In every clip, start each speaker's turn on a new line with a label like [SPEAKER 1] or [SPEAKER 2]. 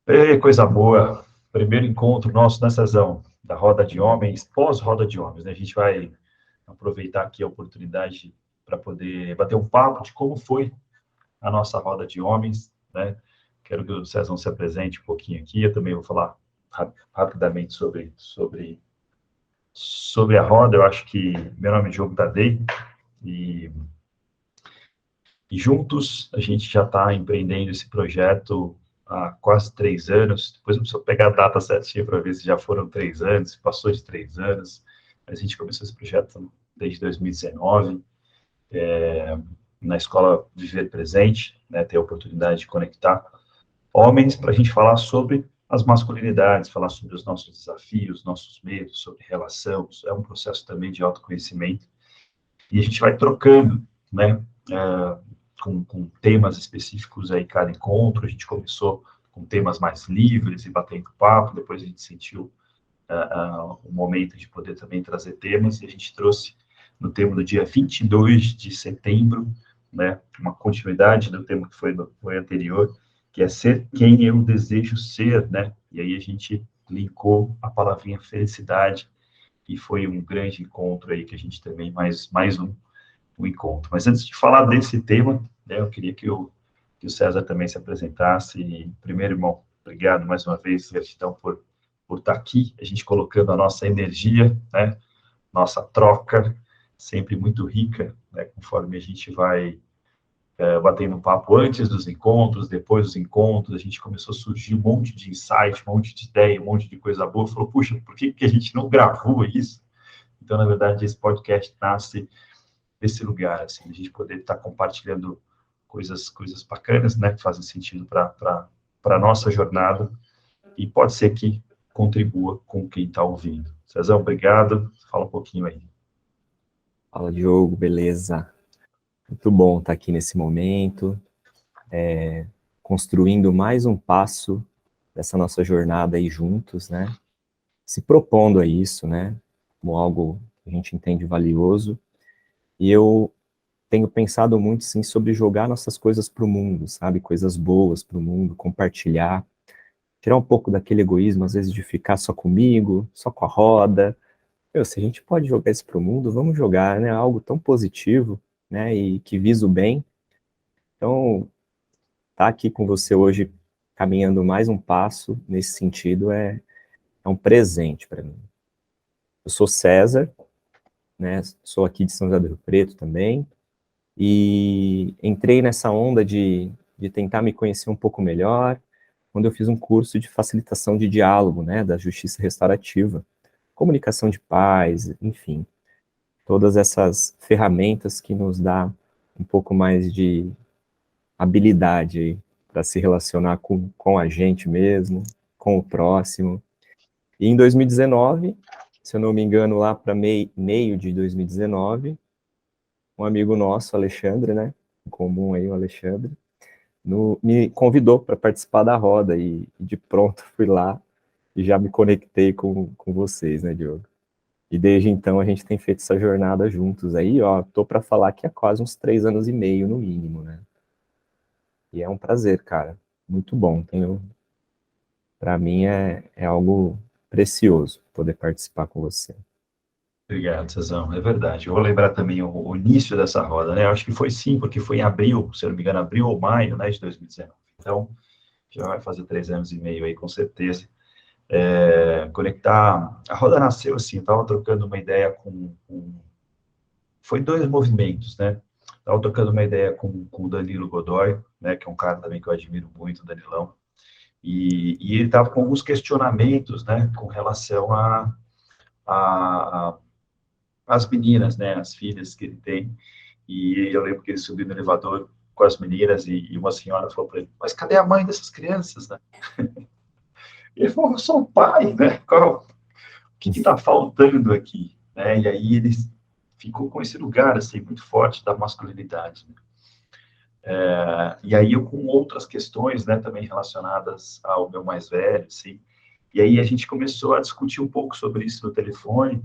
[SPEAKER 1] Ei, coisa boa. Primeiro encontro nosso, né, Cezão? Da roda de homens, pós-roda de homens, né? A gente vai aproveitar aqui a oportunidade para poder bater um papo de como foi a nossa roda de homens, né? Quero que o Cezão se apresente um pouquinho aqui. Eu também vou falar rapidamente sobre a roda. Eu acho que meu nome é Diogo Tadei e, e juntos a gente já está empreendendo esse projeto há quase 3 anos. Depois eu preciso pegar a data certinha para ver se já foram 3 anos, se passou de 3 anos. A gente começou esse projeto desde 2019, na escola Viver Presente, né, ter a oportunidade de conectar homens para a gente falar sobre as masculinidades, falar sobre os nossos desafios, nossos medos, sobre relação. Isso é um processo também de autoconhecimento. E a gente vai trocando, né, com temas específicos aí cada encontro. A gente começou com temas mais livres e batendo papo, depois a gente sentiu o momento de poder também trazer temas, e a gente trouxe no tema do dia 22 de setembro, né, uma continuidade do tema que foi anterior, que é ser quem eu desejo ser, né, e aí a gente linkou a palavrinha felicidade, e foi um grande encontro aí, que a gente também, mais um encontro. Mas antes de falar desse tema, né, eu queria que o César também se apresentasse. E, primeiro, irmão, obrigado mais uma vez, gratidão por estar aqui, a gente colocando a nossa energia, né, nossa troca, sempre muito rica, né, conforme a gente vai batendo papo antes dos encontros, depois dos encontros, a gente começou a surgir um monte de insight, um monte de ideia, um monte de coisa boa. Falou, puxa, por que a gente não gravou isso? Então, na verdade, esse podcast nasce desse lugar, assim, a gente poder estar compartilhando coisas bacanas, né, que fazem sentido para a nossa jornada, e pode ser que contribua com quem está ouvindo. Cezão, obrigado. Fala um pouquinho aí.
[SPEAKER 2] Fala, Diogo, beleza? Muito bom estar aqui nesse momento, construindo mais um passo dessa nossa jornada aí juntos, né? Se propondo a isso, né? Como algo que a gente entende valioso. E eu tenho pensado muito, sim, sobre jogar nossas coisas para o mundo, sabe? Coisas boas para o mundo, compartilhar, tirar um pouco daquele egoísmo, às vezes, de ficar só comigo, só com a roda. Se a gente pode jogar isso para o mundo, vamos jogar, né? Algo tão positivo, né? E que visa o bem. Então, estar aqui com você hoje, caminhando mais um passo nesse sentido, é um presente para mim. Eu sou César, né? Sou aqui de São José do Rio Preto também, e entrei nessa onda de tentar me conhecer um pouco melhor, quando eu fiz um curso de facilitação de diálogo, né? Da justiça restaurativa, comunicação de paz, enfim, todas essas ferramentas que nos dá um pouco mais de habilidade para se relacionar com a gente mesmo, com o próximo. E em 2019, se eu não me engano, lá para meio de 2019, um amigo nosso, Alexandre, né, em comum aí, o Alexandre, me convidou para participar da roda, e de pronto fui lá e já me conectei com vocês, né, Diogo? E desde então a gente tem feito essa jornada juntos aí, ó, tô para falar que há quase uns 3 anos e meio no mínimo, né? E é um prazer, cara, muito bom, para mim é algo precioso poder participar com você.
[SPEAKER 1] Obrigado, Cezão. É verdade. Eu vou lembrar também o início dessa roda, né? Eu acho que foi sim, porque foi em abril, se eu não me engano, abril ou maio, né, de 2019. Então, já vai fazer 3 anos e meio aí, com certeza. Conectar. A roda nasceu assim, eu estava trocando uma ideia foi dois movimentos, né? Estava trocando uma ideia com o Danilo Godoy, né, que é um cara também que eu admiro muito, o Danilão, e ele estava com alguns questionamentos, né, com relação a as meninas, né, as filhas que ele tem, e eu lembro que ele subiu no elevador com as meninas, e uma senhora falou para ele, mas cadê a mãe dessas crianças, né? E ele falou, eu sou o pai, né? O que está faltando aqui? Né? E aí ele ficou com esse lugar, assim, muito forte da masculinidade, né? E aí eu com outras questões, né, também relacionadas ao meu mais velho, assim, e aí a gente começou a discutir um pouco sobre isso no telefone,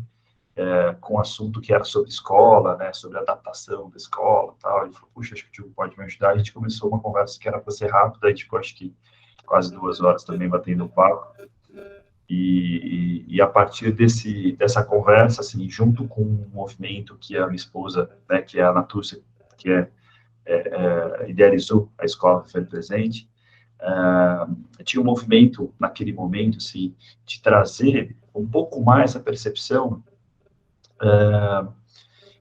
[SPEAKER 1] com um assunto que era sobre escola, né, sobre adaptação da escola e tal. Ele falou, puxa, acho que o Diogo pode me ajudar. A gente começou uma conversa que era para ser rápida, e, tipo, acho que quase 2 horas também batendo papo. E a partir dessa conversa, assim, junto com um movimento que a minha esposa, né, que é a Natúcia, que idealizou a Escola Viver Presente, tinha um movimento naquele momento, assim, de trazer um pouco mais a percepção,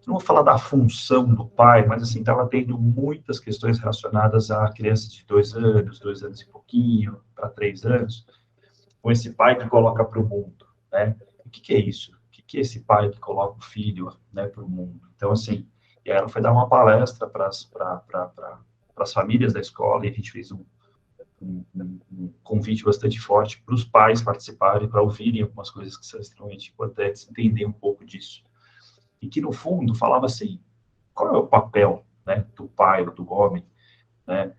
[SPEAKER 1] não vou falar da função do pai, mas, assim, estava tendo muitas questões relacionadas a crianças de 2 anos e pouquinho, para 3 anos, com esse pai que coloca para o mundo, né? O que é isso? O que é esse pai que coloca o filho, né, para o mundo? Então, assim, e aí ela foi dar uma palestra para as famílias da escola, e a gente fez um convite bastante forte para os pais participarem, para ouvirem algumas coisas que são extremamente importantes, entender um pouco disso. E que, no fundo, falava assim, qual é o papel, né, do pai ou do homem, né,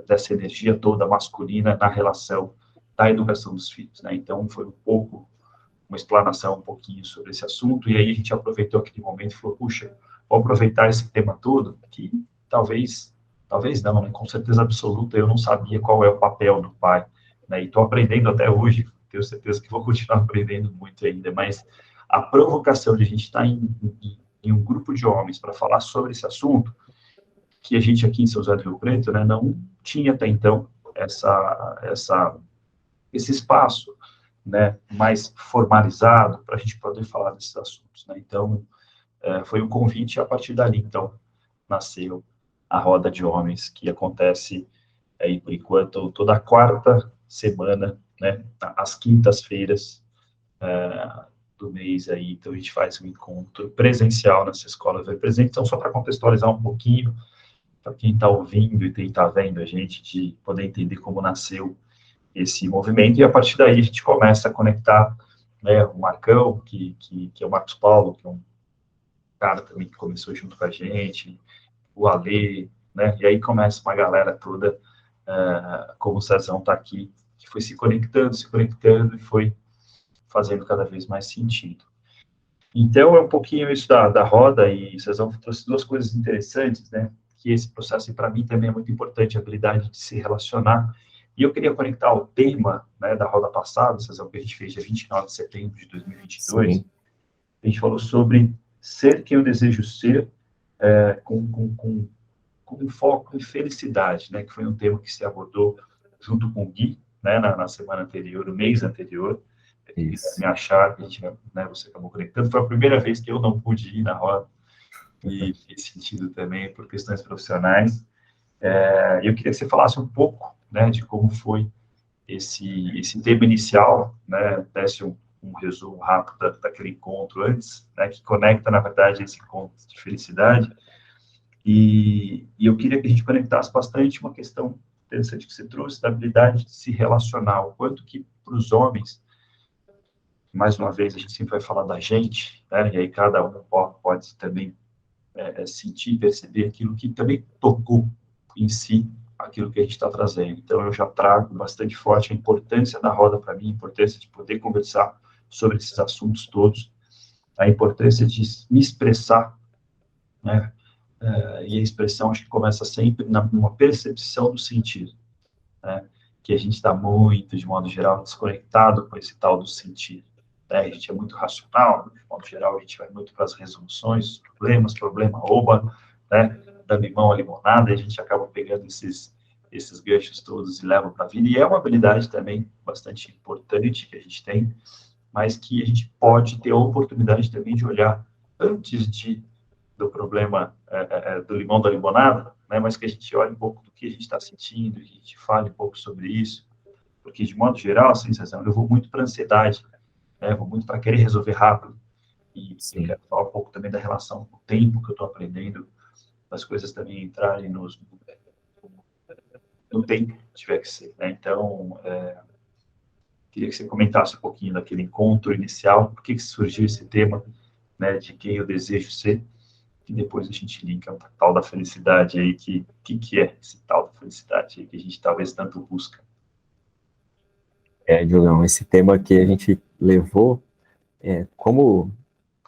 [SPEAKER 1] dessa energia toda masculina na relação da educação dos filhos, né? Então, foi um pouco, uma explanação um pouquinho sobre esse assunto, e aí a gente aproveitou aquele momento e falou, puxa, vou aproveitar esse tema todo, que talvez não, né? Com certeza absoluta, eu não sabia qual é o papel do pai, né? E estou aprendendo até hoje, tenho certeza que vou continuar aprendendo muito ainda, mas a provocação de a gente estar em um grupo de homens para falar sobre esse assunto, que a gente aqui em São José do Rio Preto, né, não tinha até então esse espaço, né, mais formalizado para a gente poder falar desses assuntos, né? Então, foi um convite, e a partir dali, então, nasceu a Roda de Homens, que acontece aí, por enquanto, toda a quarta semana, né, às quintas-feiras do mês aí, então a gente faz um encontro presencial nessa escola Ver Presente. Então, só para contextualizar um pouquinho, para quem está ouvindo e quem está vendo a gente, de poder entender como nasceu esse movimento, e a partir daí a gente começa a conectar, né, o Marcão, que é o Marcos Paulo, que é um cara também que começou junto com a gente, o Alê, né, e aí começa uma galera toda, como o Cezão está aqui, que foi se conectando e foi fazendo cada vez mais sentido. Então, é um pouquinho isso da roda, e Cezão trouxe duas coisas interessantes, né, que esse processo, para mim, também é muito importante, a habilidade de se relacionar. E eu queria conectar o tema, né, da roda passada, Cezão, que a gente fez dia 29 de setembro de 2022. Sim. A gente falou sobre ser quem eu desejo ser, com foco em felicidade, né, que foi um tema que se abordou junto com o Gui, né, na semana anterior, no mês anterior. Me achar, a gente, né, você acabou conectando. Foi a primeira vez que eu não pude ir na roda, e fez sentido também por questões profissionais. Eu queria que você falasse um pouco, né, de como foi esse tema inicial, né, desse um resumo rápido daquele encontro antes, né, que conecta, na verdade, esse encontro de felicidade. E eu queria que a gente conectasse bastante uma questão interessante que você trouxe, da habilidade de se relacionar, o quanto que, para os homens, mais uma vez, a gente sempre vai falar da gente, né, e aí cada um pode também sentir, perceber aquilo que também tocou em si, aquilo que a gente está trazendo. Então, eu já trago bastante forte a importância da roda para mim, a importância de poder conversar sobre esses assuntos todos, a importância de me expressar, né? E a expressão, acho que começa sempre numa percepção do sentido, né? Que a gente está muito, de modo geral, desconectado com esse tal do sentido. Né? A gente é muito racional, de modo geral, a gente vai muito para as resoluções, problema, oba, né? Da limão à limonada, e a gente acaba pegando esses ganchos todos e leva para a vida. E é uma habilidade também bastante importante que a gente tem, mas que a gente pode ter a oportunidade também de olhar antes do problema do limão da limonada, né? Mas que a gente olhe um pouco do que a gente está sentindo, a gente fale um pouco sobre isso, porque, de modo geral, assim, eu vou muito para a ansiedade, né? Vou muito para querer resolver rápido, e eu quero falar um pouco também da relação com o tempo que eu estou aprendendo, das coisas também entrarem no tempo que tiver que ser, né? Então, queria que você comentasse um pouquinho daquele encontro inicial, por que surgiu esse tema, né, de quem eu desejo ser, e depois a gente linka o tal da felicidade aí, que é esse tal da felicidade aí que a gente talvez tanto busca.
[SPEAKER 2] Diogão, esse tema que a gente levou, como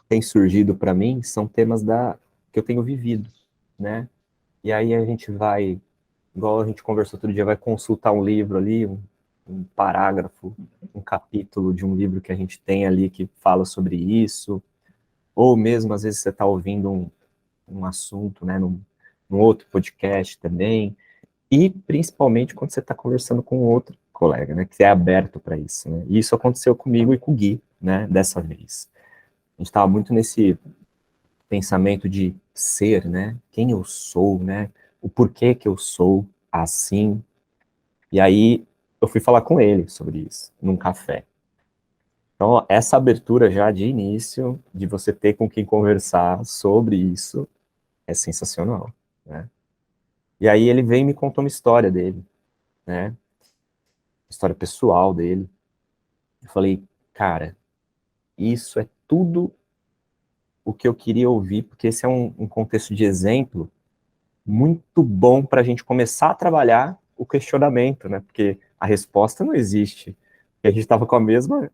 [SPEAKER 2] tem surgido para mim, são temas que eu tenho vivido, né? E aí a gente vai igual a gente conversou outro dia, vai consultar um livro ali, um parágrafo, um capítulo de um livro que a gente tem ali que fala sobre isso, ou mesmo, às vezes, você está ouvindo um assunto, né, num outro podcast também, e principalmente quando você está conversando com outro colega, né, que é aberto para isso, né, e isso aconteceu comigo e com o Gui, né, dessa vez. A gente estava muito nesse pensamento de ser, né, quem eu sou, né, o porquê que eu sou assim, e aí eu fui falar com ele sobre isso, num café. Então, ó, essa abertura já de início, de você ter com quem conversar sobre isso, é sensacional, né? E aí ele veio e me contou uma história dele, né? História pessoal dele. Eu falei, cara, isso é tudo o que eu queria ouvir, porque esse é um contexto de exemplo muito bom para a gente começar a trabalhar o questionamento, né? Porque a resposta não existe. E a gente estava com a mesma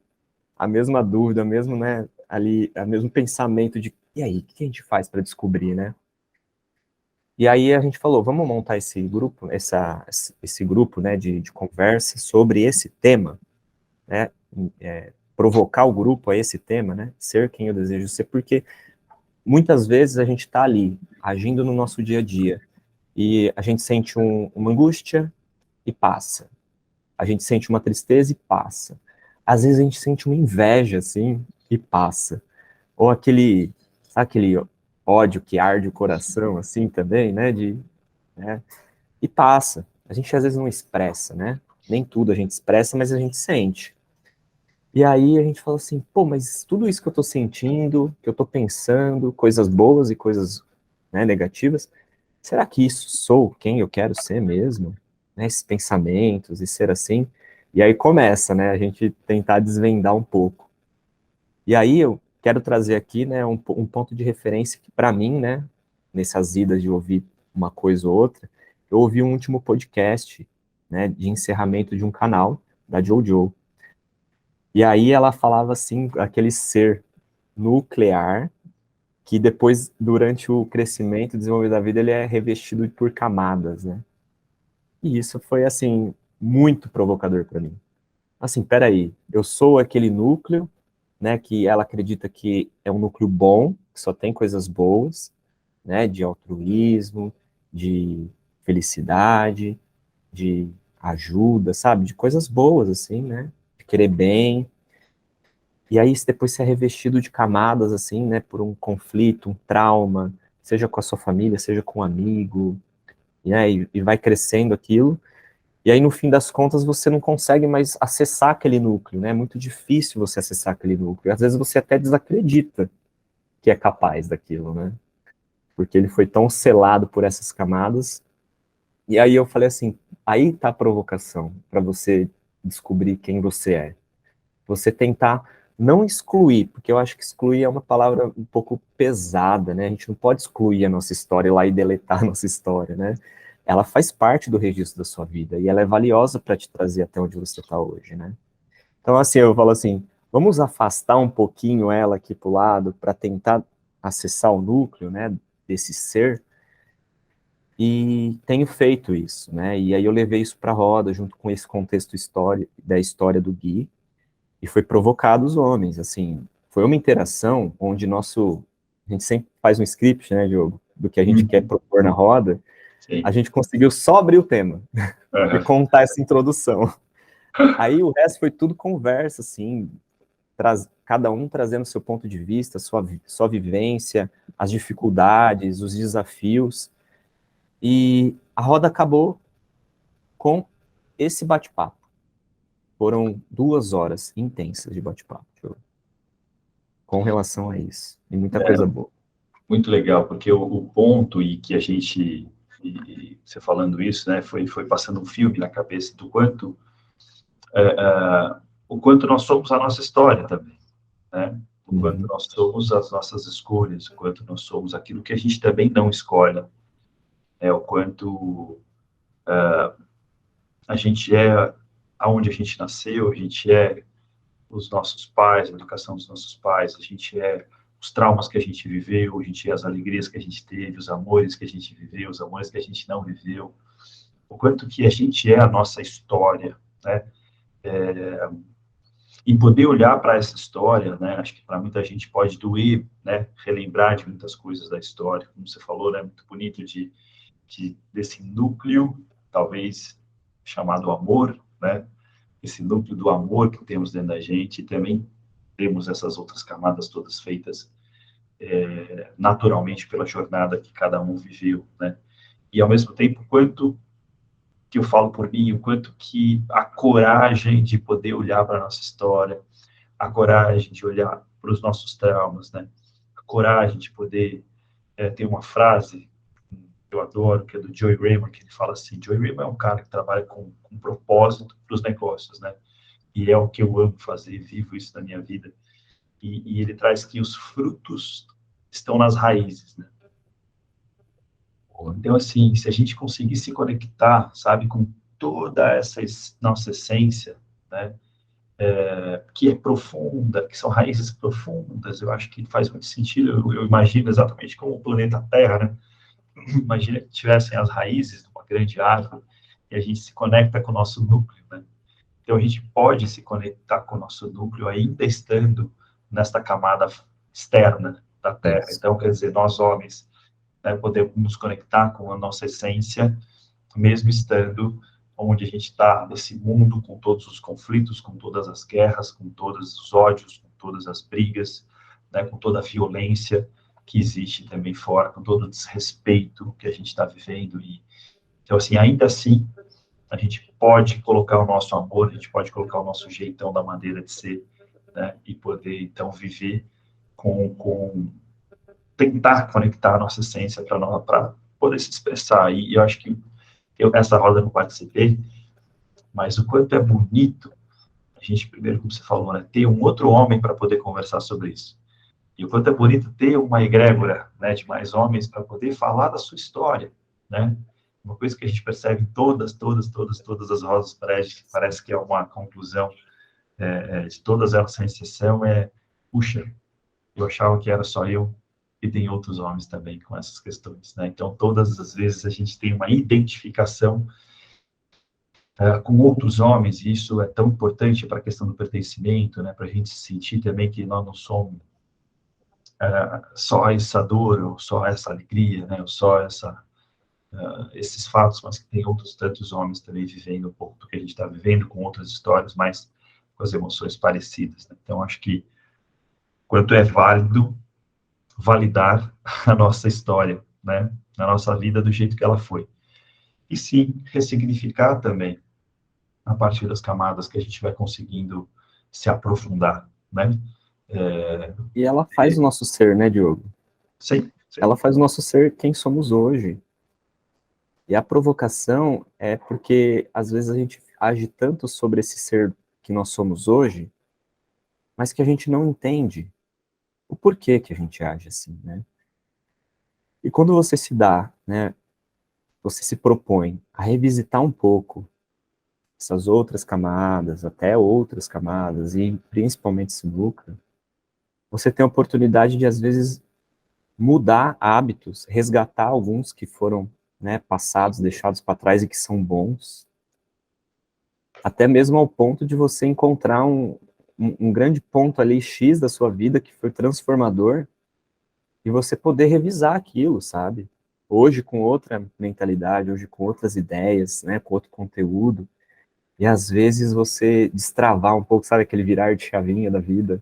[SPEAKER 2] dúvida, mesmo, né, ali, o mesmo pensamento de, e aí, o que a gente faz para descobrir, né? E aí a gente falou, vamos montar esse grupo, esse grupo, né, de conversa sobre esse tema, né, provocar o grupo a esse tema, né, ser quem eu desejo ser, porque muitas vezes a gente está ali, agindo no nosso dia a dia, e a gente sente uma angústia e passa. A gente sente uma tristeza e passa. Às vezes a gente sente uma inveja, assim, e passa. Ou sabe aquele ódio que arde o coração, assim, também, né, né, e passa. A gente às vezes não expressa, né? Nem tudo a gente expressa, mas a gente sente. E aí a gente fala assim, pô, mas tudo isso que eu tô sentindo, que eu tô pensando, coisas boas e coisas, né, negativas, será que isso sou quem eu quero ser mesmo? Né, esses pensamentos e ser assim? E aí começa, né, a gente tentar desvendar um pouco. E aí eu quero trazer aqui, né, um ponto de referência que para mim, né, nessas idas de ouvir uma coisa ou outra, eu ouvi um último podcast, né, de encerramento de um canal da JoJo. E aí ela falava assim, aquele ser nuclear que depois, durante o crescimento e desenvolvimento da vida, ele é revestido por camadas, né? E isso foi, assim, muito provocador para mim. Assim, peraí, eu sou aquele núcleo, né, que ela acredita que é um núcleo bom, que só tem coisas boas, né, de altruísmo, de felicidade, de ajuda, sabe, de coisas boas, assim, né, de querer bem. E aí isso depois se é revestido de camadas, assim, né, por um conflito, um trauma, seja com a sua família, seja com um amigo, né, e vai crescendo aquilo. E aí, no fim das contas, você não consegue mais acessar aquele núcleo, né? É muito difícil você acessar aquele núcleo. Às vezes você até desacredita que é capaz daquilo, né? Porque ele foi tão selado por essas camadas. E aí eu falei assim, aí tá a provocação para você descobrir quem você é. Você tentar não excluir, porque eu acho que excluir é uma palavra um pouco pesada, né? A gente não pode excluir a nossa história lá e deletar a nossa história, né? Ela faz parte do registro da sua vida e ela é valiosa para te trazer até onde você está hoje, né? Então, assim, eu falo assim, vamos afastar um pouquinho ela aqui para o lado para tentar acessar o núcleo, né, desse ser, e tenho feito isso, né? E aí eu levei isso para a roda junto com esse contexto da história do Gui, e foi provocado os homens, assim, foi uma interação onde a gente sempre faz um script, né, Diogo, do que a gente quer
[SPEAKER 1] Uhum.
[SPEAKER 2] propor na roda, a
[SPEAKER 1] Sim.
[SPEAKER 2] gente conseguiu só abrir o tema e
[SPEAKER 1] Aham.
[SPEAKER 2] contar essa introdução. Aí o resto foi tudo conversa, assim, cada um trazendo seu ponto de vista, sua vivência, as dificuldades, os desafios, e a roda acabou com esse bate-papo. Foram 2 horas intensas de bate-papo, com relação a isso. E muita
[SPEAKER 1] É,
[SPEAKER 2] coisa boa.
[SPEAKER 1] muito legal, porque o ponto e que a gente, você falando isso, né, foi passando um filme na cabeça do quanto, o quanto nós somos a nossa história também, né? O quanto
[SPEAKER 2] Uhum.
[SPEAKER 1] nós somos as nossas escolhas, o quanto nós somos aquilo que a gente também não escolhe, o quanto a gente é aonde a gente nasceu, a gente é os nossos pais, a educação dos nossos pais, a gente é os traumas que a gente viveu, a gente é as alegrias que a gente teve, os amores que a gente viveu, os amores que a gente não viveu. o quanto que a gente é a nossa história, né? E poder olhar para essa história, né? Acho que para muita gente pode doer, né? Relembrar de muitas coisas da história, como você falou, né? Muito bonito desse núcleo, talvez chamado amor, né? Esse núcleo do amor que temos dentro da gente, e também temos essas outras camadas todas feitas naturalmente pela jornada que cada um viveu, né? E ao mesmo tempo, quanto que eu falo por mim, o quanto que a coragem de poder olhar para a nossa história, a coragem de olhar para os nossos traumas, né? A coragem de poder ter uma frase que eu adoro, que é do Joey Raymond, que ele fala assim, Joey Raymond é um cara que trabalha com propósito para os negócios, né? E é o que eu amo fazer, vivo isso na minha vida. E ele traz que os frutos estão nas raízes, né? Então, assim, se a gente conseguir se conectar, sabe, com toda essa nossa essência, né, que é profunda, que são raízes profundas, eu acho que faz muito sentido. Eu imagino exatamente como o planeta Terra, né? Imagina que tivessem as raízes de uma grande árvore e a gente se conecta com o nosso núcleo, né? Então, a gente pode se conectar com o nosso núcleo ainda estando nesta camada externa da Terra.
[SPEAKER 2] Isso.
[SPEAKER 1] Então, quer dizer, nós homens, né, podemos nos conectar com a nossa essência, mesmo estando onde a gente está, nesse mundo, com todos os conflitos, com todas as guerras, com todos os ódios, com todas as brigas, né, com toda a violência que existe também fora, com todo o desrespeito que a gente está vivendo. Então, assim, ainda assim, a gente pode colocar o nosso amor, a gente pode colocar o nosso jeitão da maneira de ser, né, e poder, então, viver com tentar conectar a nossa essência para poder se expressar. E eu acho que nessa roda não participei, mas o quanto é bonito a gente, primeiro, como você falou, né, ter um outro homem para poder conversar sobre isso. E o quanto é bonito ter uma egrégora, né, de mais homens para poder falar da sua história, né? Uma coisa que a gente percebe em todas as rosas parece que é uma conclusão de todas elas, sem exceção, puxa, eu achava que era só eu, e tem outros homens também com essas questões, né? Então, todas as vezes a gente tem uma identificação com outros homens, e isso é tão importante para a questão do pertencimento, né? Para a gente sentir também que nós não somos só essa dor, ou só essa alegria, né? Ou só esses fatos, mas que tem outros tantos homens também vivendo um pouco do que a gente está vivendo, com outras histórias, mas com as emoções parecidas, né? Então, acho que quanto é válido validar a nossa história, né? A nossa vida do jeito que ela foi. E sim, ressignificar também a partir das camadas que a gente vai conseguindo se aprofundar, né?
[SPEAKER 2] E ela faz o nosso ser, né, Diogo?
[SPEAKER 1] Sim.
[SPEAKER 2] Ela faz o nosso ser quem somos hoje. E a provocação é porque, às vezes, a gente age tanto sobre esse ser que nós somos hoje, mas que a gente não entende o porquê que a gente age assim, né? E quando você se dá, né, você se propõe a revisitar um pouco essas outras camadas, até outras camadas, e principalmente esse núcleo, você tem a oportunidade de, às vezes, mudar hábitos, resgatar alguns que foram, né, passados, deixados para trás e que são bons, até mesmo ao ponto de você encontrar um grande ponto ali, X da sua vida, que foi transformador, e você poder revisar aquilo, sabe? Hoje com outra mentalidade, hoje com outras ideias, né, com outro conteúdo, e às vezes você destravar um pouco, sabe, aquele virar de chavinha da vida.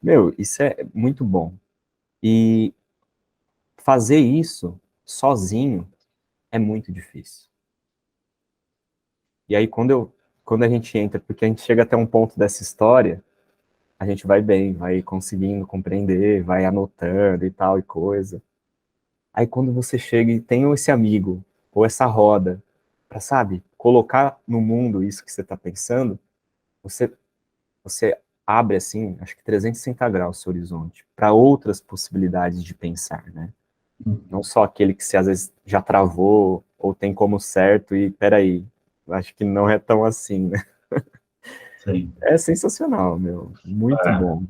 [SPEAKER 2] Meu, isso é muito bom. E fazer isso sozinho é muito difícil. E aí quando a gente entra, porque a gente chega até um ponto dessa história, a gente vai bem, vai conseguindo compreender, vai anotando e tal e coisa. Aí quando você chega e tem esse amigo, ou essa roda, para, sabe, colocar no mundo isso que você está pensando, você abre, assim, acho que 360 graus o seu horizonte, para outras possibilidades de pensar, né? Não só aquele que você às vezes já travou, ou tem como certo, e peraí, acho que não é tão assim, né?
[SPEAKER 1] Sim.
[SPEAKER 2] É sensacional, meu, muito bom.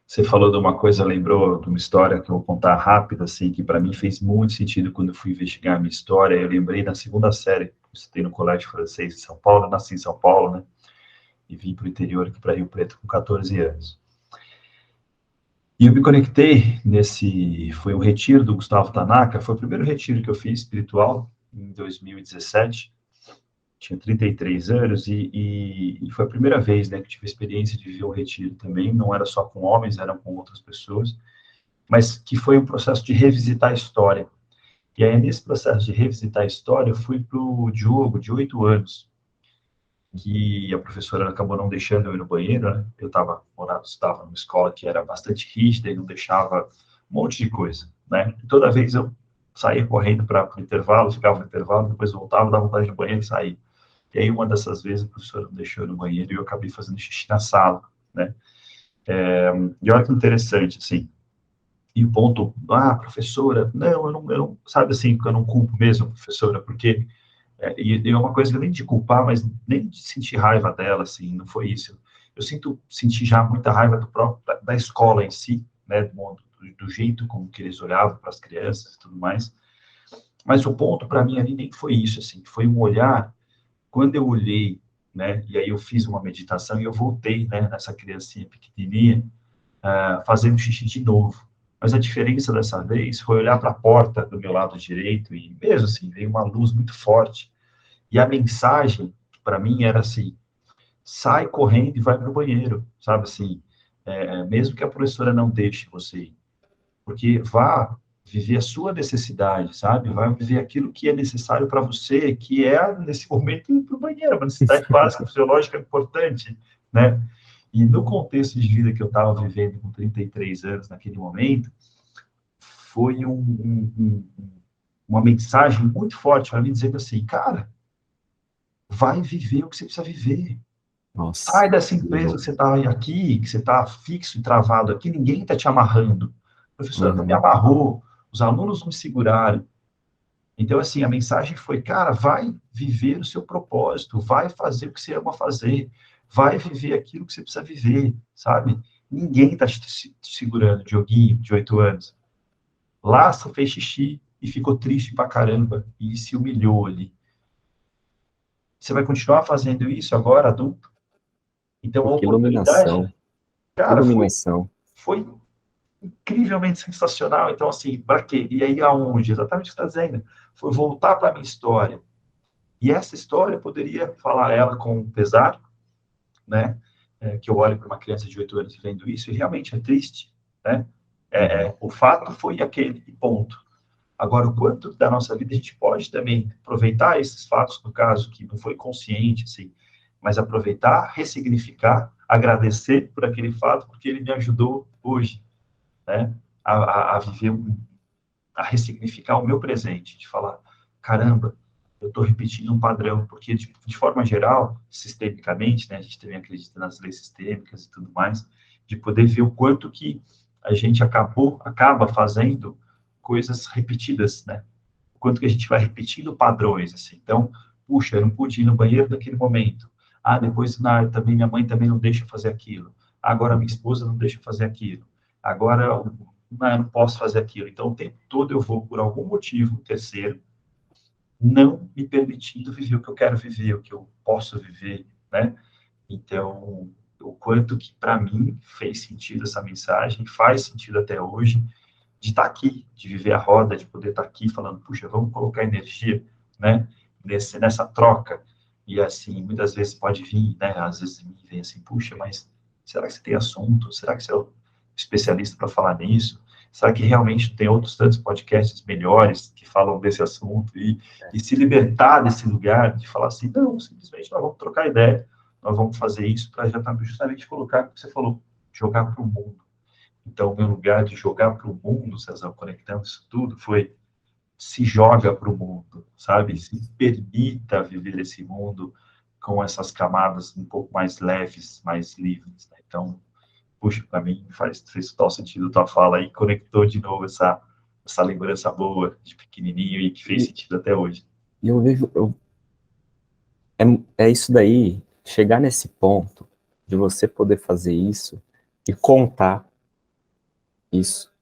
[SPEAKER 1] Você falou de uma coisa, lembrou de uma história que eu vou contar rápida, assim, que para mim fez muito sentido quando eu fui investigar a minha história. Eu lembrei da segunda série estudei no colégio francês em São Paulo, nasci em São Paulo, né? E vim para o interior aqui para Rio Preto com 14 anos. E eu me conectei foi um retiro do Gustavo Tanaka, foi o primeiro retiro que eu fiz espiritual, em 2017, tinha 33 anos, e foi a primeira vez, né, que tive a experiência de viver um retiro também, não era só com homens, eram com outras pessoas, mas que foi um processo de revisitar a história. E aí, nesse processo de revisitar a história, eu fui para o Diogo, de 8 anos, que a professora acabou não deixando eu ir no banheiro, né? Eu estava numa escola que era bastante rígida e não deixava um monte de coisa, né? E toda vez eu saía correndo para o intervalo, ficava no intervalo, depois voltava, dava vontade no banheiro e saía. E aí, uma dessas vezes, a professora não deixou eu ir no banheiro e eu acabei fazendo xixi na sala, né? E olha que interessante, assim, e o ponto, professora, não, eu não, sabe assim, que eu não culpo mesmo a professora, porque e é uma coisa que eu nem de culpar, mas nem de sentir raiva dela, assim, não foi isso. Eu senti já muita raiva da escola em si, né, do jeito como que eles olhavam para as crianças e tudo mais. Mas o ponto para mim ali nem foi isso, assim, foi um olhar, quando eu olhei, né, e aí eu fiz uma meditação e eu voltei, né, nessa criancinha pequenininha, fazendo xixi de novo. Mas a diferença dessa vez foi olhar para a porta do meu lado direito e mesmo assim, veio uma luz muito forte. E a mensagem, para mim, era assim: sai correndo e vai para o banheiro, sabe assim? Mesmo que a professora não deixe você ir, porque vá viver a sua necessidade, sabe? Vai viver aquilo que é necessário para você, que é, nesse momento, ir para o banheiro, uma necessidade básica, fisiológica importante, né? E no contexto de vida que eu estava vivendo com 33 anos naquele momento, foi uma mensagem muito forte para mim, dizendo assim, cara, vai viver o que você precisa viver.
[SPEAKER 2] Nossa,
[SPEAKER 1] Sai dessa empresa que você está aqui, que você está fixo e travado aqui, ninguém está te amarrando. A professora não me amarrou, os alunos não me seguraram. Então, assim, a mensagem foi, cara, vai viver o seu propósito, vai fazer o que você ama fazer, vai viver aquilo que você precisa viver, sabe? Ninguém está te segurando, Dioguinho, de 8 anos. Lá você fez xixi e ficou triste pra caramba e se humilhou ali. Você vai continuar fazendo isso agora, adulto? Então, a
[SPEAKER 2] que
[SPEAKER 1] oportunidade,
[SPEAKER 2] iluminação, que
[SPEAKER 1] cara,
[SPEAKER 2] iluminação.
[SPEAKER 1] foi incrivelmente sensacional. Então, assim, para quê? E aí, aonde? Exatamente o que você está dizendo. Foi voltar para a minha história. E essa história poderia falar ela com pesar, né? Que eu olho para uma criança de 8 anos vendo isso e realmente é triste, né? O fato foi aquele ponto. Agora, o quanto da nossa vida a gente pode também aproveitar esses fatos, no caso, que não foi consciente, assim, mas aproveitar, ressignificar, agradecer por aquele fato, porque ele me ajudou hoje, né? A viver, a ressignificar o meu presente, de falar, caramba, eu estou repetindo um padrão, porque de forma geral, sistemicamente, né, a gente também acredita nas leis sistêmicas e tudo mais, de poder ver o quanto que a gente acaba fazendo coisas repetidas, né? O quanto que a gente vai repetindo padrões, assim. Então, puxa, eu não pude ir no banheiro naquele momento. Depois, também minha mãe também não deixa fazer aquilo. Agora minha esposa não deixa fazer aquilo. Agora eu não posso fazer aquilo. Então, o tempo todo eu vou, por algum motivo terceiro, não me permitindo viver o que eu quero viver, o que eu posso viver, né? Então, o quanto que para mim fez sentido essa mensagem, faz sentido até hoje, de estar aqui, de viver a roda, de poder estar aqui falando, puxa, vamos colocar energia, né? Nessa troca. E assim, muitas vezes pode vir, né? Às vezes me vem assim, puxa, mas será que você tem assunto? Será que você é o especialista para falar nisso? Será que realmente tem outros tantos podcasts melhores que falam desse assunto? E se libertar desse lugar de falar assim, não, simplesmente nós vamos trocar ideia, nós vamos fazer isso para justamente colocar, como você falou, jogar para o mundo. Então, o meu lugar de jogar para o mundo, César, conectando isso tudo, foi se joga para o mundo, sabe? Se permita viver esse mundo com essas camadas um pouco mais leves, mais livres. Né? Então, puxa, para mim fez total sentido a tua fala e conectou de novo essa lembrança boa de pequenininho e que fez
[SPEAKER 2] E,
[SPEAKER 1] sentido até hoje.
[SPEAKER 2] e eu vejo, é isso daí, chegar nesse ponto de você poder fazer isso e contar isso,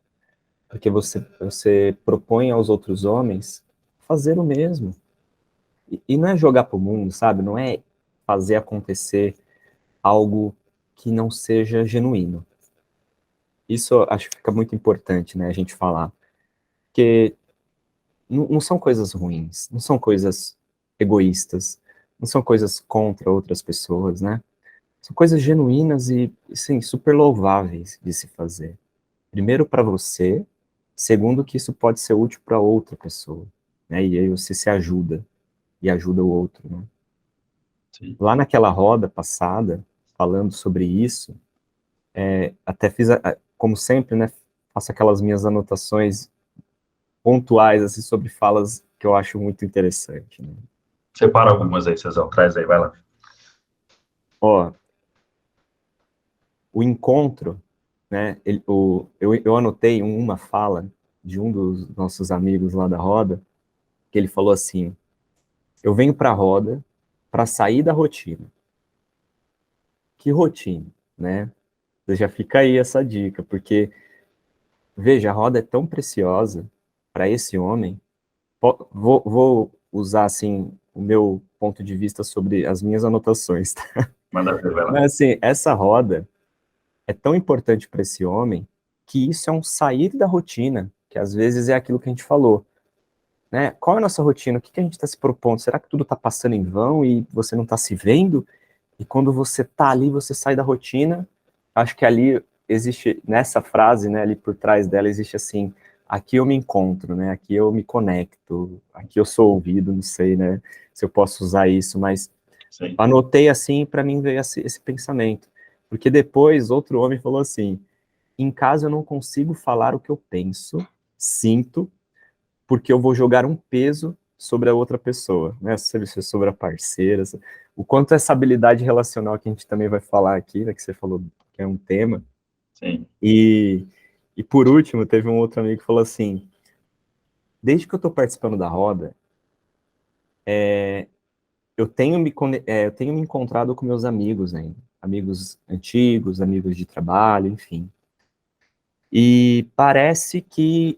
[SPEAKER 2] porque você propõe aos outros homens fazer o mesmo. E não é jogar pro mundo, sabe? Não é fazer acontecer algo que não seja genuíno. Isso eu acho que fica muito importante, né, a gente falar. Porque não são coisas ruins, não são coisas egoístas, não são coisas contra outras pessoas, né? São coisas genuínas e, sim, super louváveis de se fazer. Primeiro para você, segundo que isso pode ser útil para outra pessoa, né? E aí você se ajuda e ajuda o outro, né?
[SPEAKER 1] Sim.
[SPEAKER 2] Lá naquela roda passada, falando sobre isso, até fiz, como sempre, né? Faço aquelas minhas anotações pontuais assim sobre falas que eu acho muito interessante, né?
[SPEAKER 1] Separa algumas aí, Cezão. Traz aí, vai lá.
[SPEAKER 2] Ó, o encontro, né? Eu anotei uma fala de um dos nossos amigos lá da roda, que ele falou assim: eu venho para a roda para sair da rotina. Que rotina, né? Já fica aí essa dica, porque veja, a roda é tão preciosa para esse homem. Vou usar assim o meu ponto de vista sobre as minhas anotações, tá?
[SPEAKER 1] Manda ver, vai lá.
[SPEAKER 2] Mas assim, essa roda é tão importante para esse homem que isso é um sair da rotina, que às vezes é aquilo que a gente falou, né? Qual é a nossa rotina? O que a gente está se propondo? Será que tudo está passando em vão e você não está se vendo? E quando você está ali, você sai da rotina. Acho que ali existe, nessa frase, né, ali por trás dela, existe assim: aqui eu me encontro, né? Aqui eu me conecto, aqui eu sou ouvido, não sei, né, se eu posso usar isso, mas
[SPEAKER 1] Sim.
[SPEAKER 2] anotei assim, para mim veio esse pensamento. Porque depois outro homem falou assim: em casa eu não consigo falar o que eu penso, sinto, porque eu vou jogar um peso sobre a outra pessoa, né? Sobre a parceira. O quanto essa habilidade relacional que a gente também vai falar aqui, né? Que você falou que é um tema.
[SPEAKER 1] Sim.
[SPEAKER 2] E por último, teve um outro amigo que falou assim: desde que eu estou participando da roda, eu tenho me encontrado com meus amigos, né? Amigos antigos, amigos de trabalho, enfim. E parece que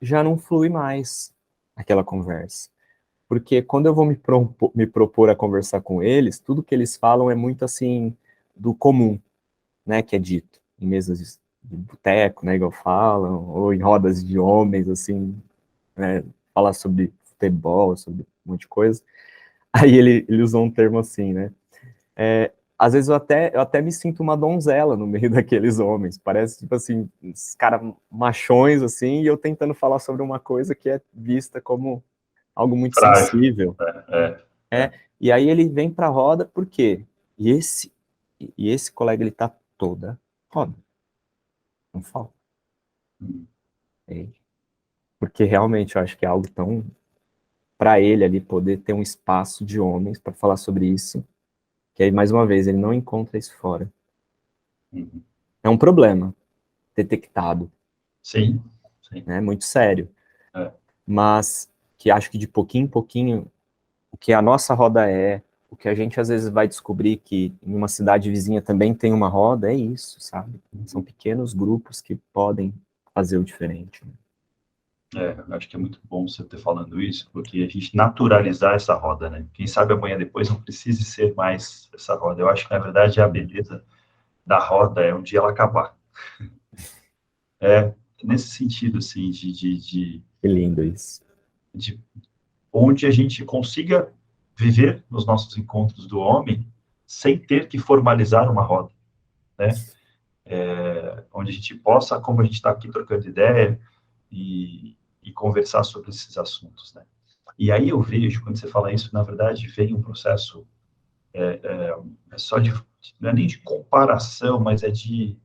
[SPEAKER 2] já não flui mais aquela conversa. Porque quando eu vou me propor a conversar com eles, tudo que eles falam é muito assim, do comum, né, que é dito, em mesas de boteco, né, igual falam, ou em rodas de homens, assim, né, falar sobre futebol, sobre um monte de coisa. Aí ele usou um termo assim, né, às vezes eu até me sinto uma donzela no meio daqueles homens, parece, tipo assim, esses caras machões, assim, e eu tentando falar sobre uma coisa que é vista como algo muito
[SPEAKER 1] Frágil.
[SPEAKER 2] sensível. E aí ele vem para a roda, por quê? E esse colega, ele tá toda roda, não falta. É. Porque realmente eu acho que é algo tão para ele ali poder ter um espaço de homens para falar sobre isso, que aí mais uma vez ele não encontra isso fora.
[SPEAKER 1] Uhum.
[SPEAKER 2] É um problema detectado,
[SPEAKER 1] Sim. Sim.
[SPEAKER 2] né? Muito sério,
[SPEAKER 1] É.
[SPEAKER 2] mas que acho que de pouquinho em pouquinho o que a nossa roda é, o que a gente às vezes vai descobrir que em uma cidade vizinha também tem uma roda, é isso, sabe? São pequenos grupos que podem fazer o diferente.
[SPEAKER 1] Acho que é muito bom você ter falando isso, porque a gente naturalizar essa roda, né? Quem sabe amanhã depois não precise ser mais essa roda. Eu acho que, na verdade, a beleza da roda é um dia ela acabar. É, nesse sentido, assim,
[SPEAKER 2] Que lindo isso.
[SPEAKER 1] de onde a gente consiga viver nos nossos encontros do homem sem ter que formalizar uma roda, né? Onde a gente possa, como a gente está aqui trocando ideia e conversar sobre esses assuntos, né? E aí eu vejo, quando você fala isso, na verdade, vem um processo só de, não é nem de comparação, mas é de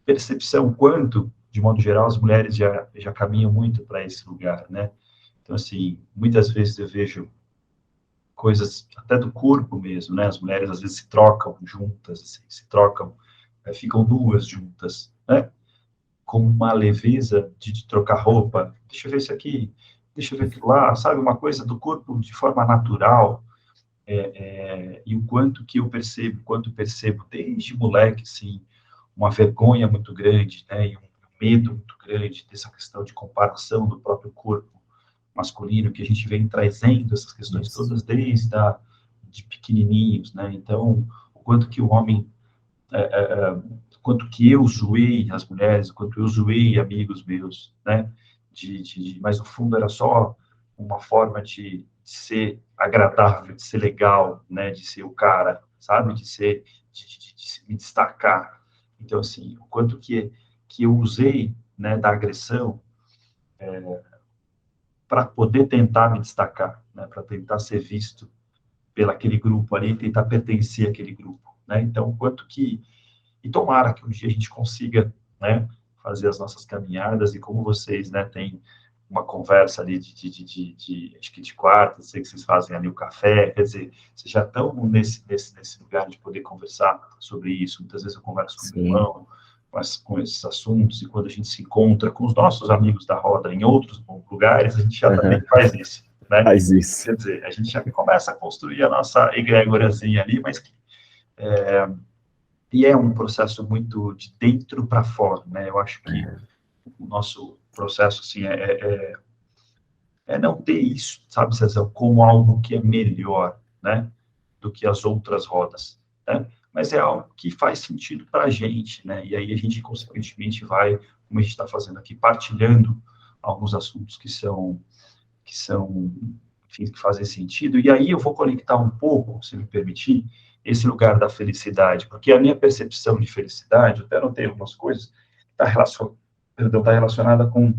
[SPEAKER 1] percepção, quanto, de modo geral, as mulheres já caminham muito para esse lugar, né? Então, assim, muitas vezes eu vejo coisas até do corpo mesmo, né? As mulheres às vezes se trocam juntas, assim, se trocam, ficam duas juntas, né? Com uma leveza de trocar roupa. Deixa eu ver isso aqui, deixa eu ver aquilo lá, sabe? Uma coisa do corpo de forma natural. E o quanto que eu percebo, quanto percebo desde moleque, assim, uma vergonha muito grande, né? E um medo muito grande dessa questão de comparação do próprio corpo masculino, que a gente vem trazendo essas questões todas desde de pequenininhos, né? Então, o quanto que o homem, quanto que eu zoei as mulheres, o quanto eu zoei amigos meus, né? Mas no fundo era só uma forma de ser agradável, de ser legal, né? De ser o cara, sabe? De me destacar. Então, assim, o quanto que eu usei, né, da agressão para poder tentar me destacar, né? Para tentar ser visto pelaquele grupo ali, tentar pertencer àquele grupo, né? Então, o quanto que e tomara que um dia a gente consiga, né, fazer as nossas caminhadas e como vocês, né, tem uma conversa ali acho que de quarta, sei que vocês fazem ali o café, quer dizer, vocês já estão nesse lugar de poder conversar sobre isso. Muitas vezes eu converso com meu
[SPEAKER 2] Sim.
[SPEAKER 1] irmão com esses assuntos e quando a gente se encontra com os nossos amigos da roda em outros lugares, a gente já também faz isso, né?
[SPEAKER 2] Faz isso.
[SPEAKER 1] Quer dizer, a gente já começa a construir a nossa egrégorazinha ali, mas e é um processo muito de dentro para fora, né? Eu acho que o nosso processo, assim, é não ter isso, sabe, Cezão, como algo que é melhor, né, do que as outras rodas, né? Mas é algo que faz sentido para a gente, né? E aí a gente, consequentemente, vai, como a gente está fazendo aqui, partilhando alguns assuntos enfim, que fazem sentido. E aí eu vou conectar um pouco, se me permitir, esse lugar da felicidade, porque a minha percepção de felicidade, eu até notei algumas coisas, está relacionada com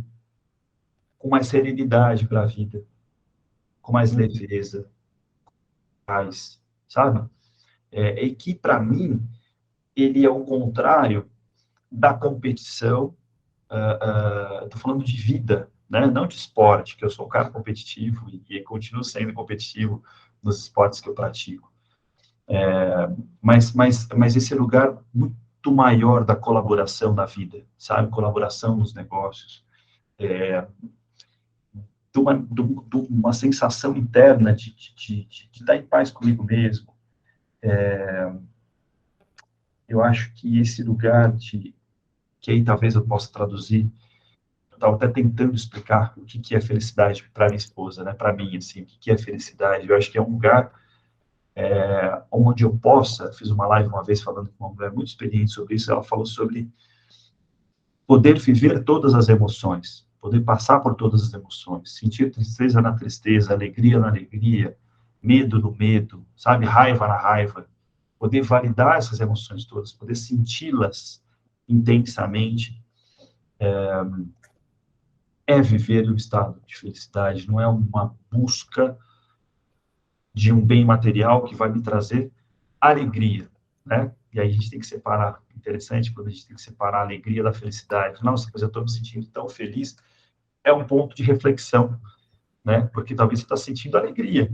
[SPEAKER 1] mais serenidade para a vida, com mais leveza, paz, sabe? E que, para mim, ele é o contrário da competição, estou falando de vida, né? Não de esporte, que eu sou um cara competitivo e continuo sendo competitivo nos esportes que eu pratico. Mas esse lugar muito maior da colaboração da vida, sabe? Colaboração nos negócios, de uma sensação interna de estar em paz comigo mesmo. Eu acho que esse lugar que aí talvez eu possa traduzir, eu estava até tentando explicar o que é felicidade para minha esposa, né? Para mim, assim, o que é felicidade. Eu acho que é um lugar onde eu possa, fiz uma live uma vez falando com uma mulher muito experiente sobre isso, ela falou sobre poder viver todas as emoções, poder passar por todas as emoções, sentir tristeza na tristeza, alegria na alegria, medo no medo, sabe, raiva na raiva, poder validar essas emoções todas, poder senti-las intensamente, viver o estado de felicidade, não é uma busca de um bem material que vai me trazer alegria, né? E aí a gente tem que separar, interessante quando a gente tem que separar a alegria da felicidade. Nossa, mas eu estou me sentindo tão feliz. É um ponto de reflexão, né? Porque talvez você está sentindo alegria,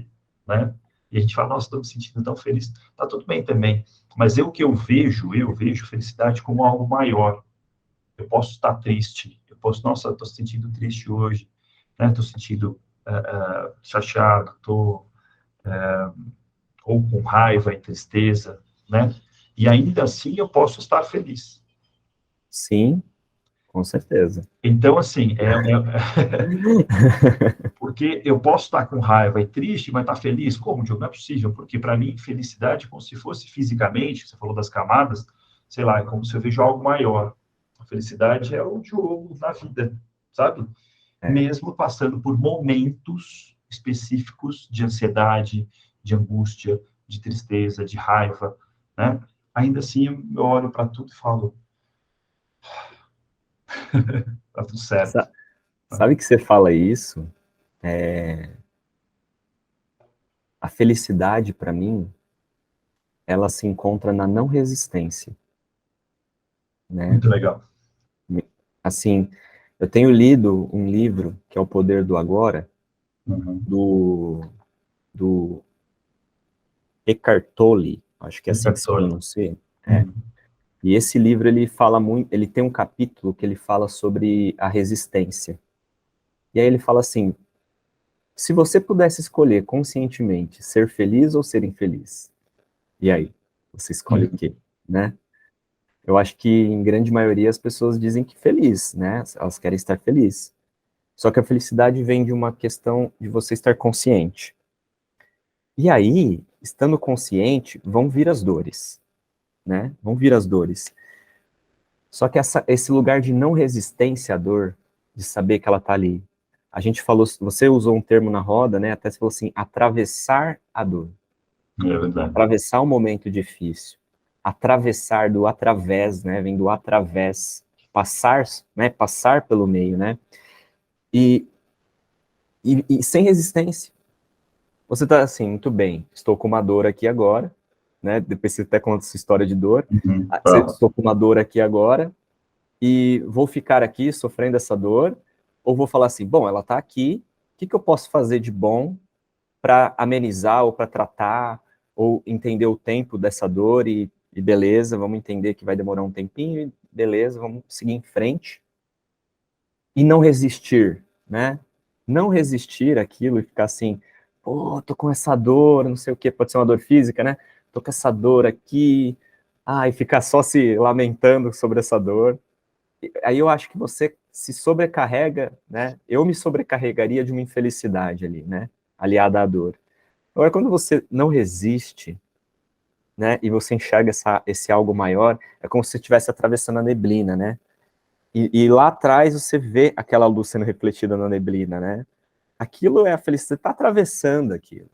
[SPEAKER 1] né? E a gente fala, nossa, estou me sentindo tão feliz. Tá tudo bem também. Mas eu vejo felicidade como algo maior. Eu posso estar triste, eu posso, nossa, estou sentindo triste hoje, né? Estou sentindo chateado, estou ou com raiva e tristeza, né? E ainda assim eu posso estar feliz.
[SPEAKER 2] Sim, com certeza.
[SPEAKER 1] Então, assim, porque eu posso estar com raiva e triste, mas estar feliz? Como, Diogo? Não é possível, porque para mim, felicidade é como se fosse fisicamente, você falou das camadas, sei lá, é como se eu vejo algo maior. A felicidade é o Diogo na vida, sabe?
[SPEAKER 2] É.
[SPEAKER 1] Mesmo passando por momentos específicos de ansiedade, de angústia, de tristeza, de raiva, né? Ainda assim, eu olho para tudo e falo, tá tudo certo.
[SPEAKER 2] Sa- Sabe que você fala isso? A felicidade, para mim, ela se encontra na não resistência, né?
[SPEAKER 1] Muito legal.
[SPEAKER 2] Assim, eu tenho lido um livro que é O Poder do Agora,
[SPEAKER 1] Uhum.
[SPEAKER 2] do, do Eckhart Tolle, acho que é assim que
[SPEAKER 1] Muito
[SPEAKER 2] se
[SPEAKER 1] doido.
[SPEAKER 2] pronuncia. É.
[SPEAKER 1] Uhum.
[SPEAKER 2] E esse livro ele fala muito, ele tem um capítulo que ele fala sobre a resistência. E aí ele fala assim: se você pudesse escolher conscientemente ser feliz ou ser infeliz, e aí? Você escolhe o
[SPEAKER 1] Uhum.
[SPEAKER 2] quê, né? Eu acho que em grande maioria as pessoas dizem que feliz, né? Elas querem estar felizes. Só que a felicidade vem de uma questão de você estar consciente. E aí, estando consciente, vão vir as dores, né? Vão vir as dores. Só que esse lugar de não resistência à dor, de saber que ela está ali. A gente falou, você usou um termo na roda, né? Até você falou assim, atravessar a dor.
[SPEAKER 1] É verdade.
[SPEAKER 2] Atravessar um momento difícil. Atravessar do através, né? Vem do através. Passar, né? Passar pelo meio, né? E sem resistência. Você tá assim, muito bem, estou com uma dor aqui agora, né? Depois você até conta essa história de dor.
[SPEAKER 1] Uhum.
[SPEAKER 2] Estou com uma dor aqui agora e vou ficar aqui sofrendo essa dor, ou vou falar assim, bom, ela está aqui, o que eu posso fazer de bom para amenizar ou para tratar, ou entender o tempo dessa dor e beleza, vamos entender que vai demorar um tempinho, e beleza, vamos seguir em frente. E não resistir, né? Não resistir àquilo e ficar assim, pô, tô com essa dor, não sei o que, pode ser uma dor física, né? Tô com essa dor aqui, e ficar só se lamentando sobre essa dor. Aí eu acho que você se sobrecarrega, né? Eu me sobrecarregaria de uma infelicidade ali, né? Aliada à dor. Agora, quando você não resiste, né? E você enxerga esse algo maior, é como se você estivesse atravessando a neblina, né? E lá atrás você vê aquela luz sendo refletida na neblina, né? Aquilo é a felicidade, você está atravessando aquilo.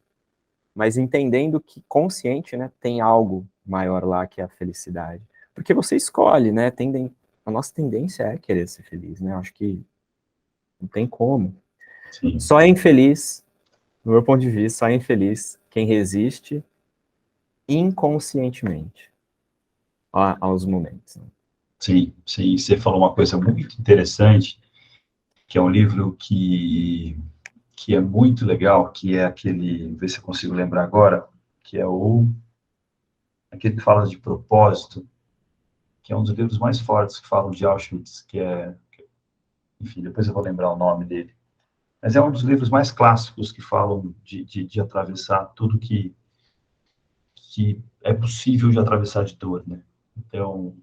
[SPEAKER 2] Mas entendendo que consciente, né, tem algo maior lá que é a felicidade. Porque você escolhe, né? A nossa tendência é querer ser feliz, né? Acho que não tem como.
[SPEAKER 1] Sim.
[SPEAKER 2] Só é infeliz, no meu ponto de vista, só é infeliz quem resiste inconscientemente aos momentos. Né?
[SPEAKER 1] Sim, sim. Você falou uma coisa muito interessante, que é um livro que é muito legal, que é aquele, vê se eu consigo lembrar agora, que é aquele que fala de propósito, que é um dos livros mais fortes que falam de Auschwitz, enfim, depois eu vou lembrar o nome dele. Mas é um dos livros mais clássicos que falam de atravessar tudo que é possível de atravessar de dor, né? Então,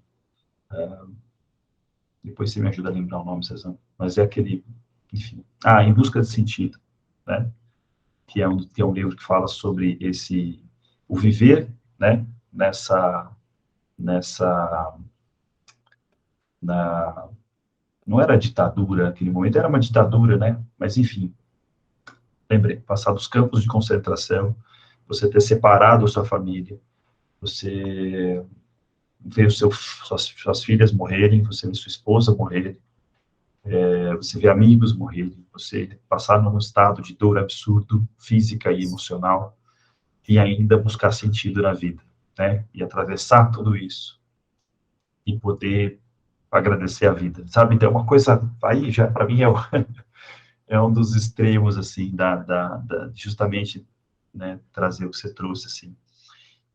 [SPEAKER 1] depois você me ajuda a lembrar o nome, Cezão. Mas é aquele, enfim, Em Busca de Sentido, né? Que é um livro que fala sobre o viver, né? Nessa, não era ditadura naquele momento, era uma ditadura, né? Mas, enfim, lembrei, passar dos campos de concentração, você ter separado a sua família, você ver suas filhas morrerem, você ver sua esposa morrer, você ver amigos morrerem, você passar num estado de dor absurdo, física e emocional, e ainda buscar sentido na vida, né? E atravessar tudo isso e poder agradecer a vida, sabe? Então, uma coisa aí já para mim é um dos extremos assim justamente, né? Trazer o que você trouxe assim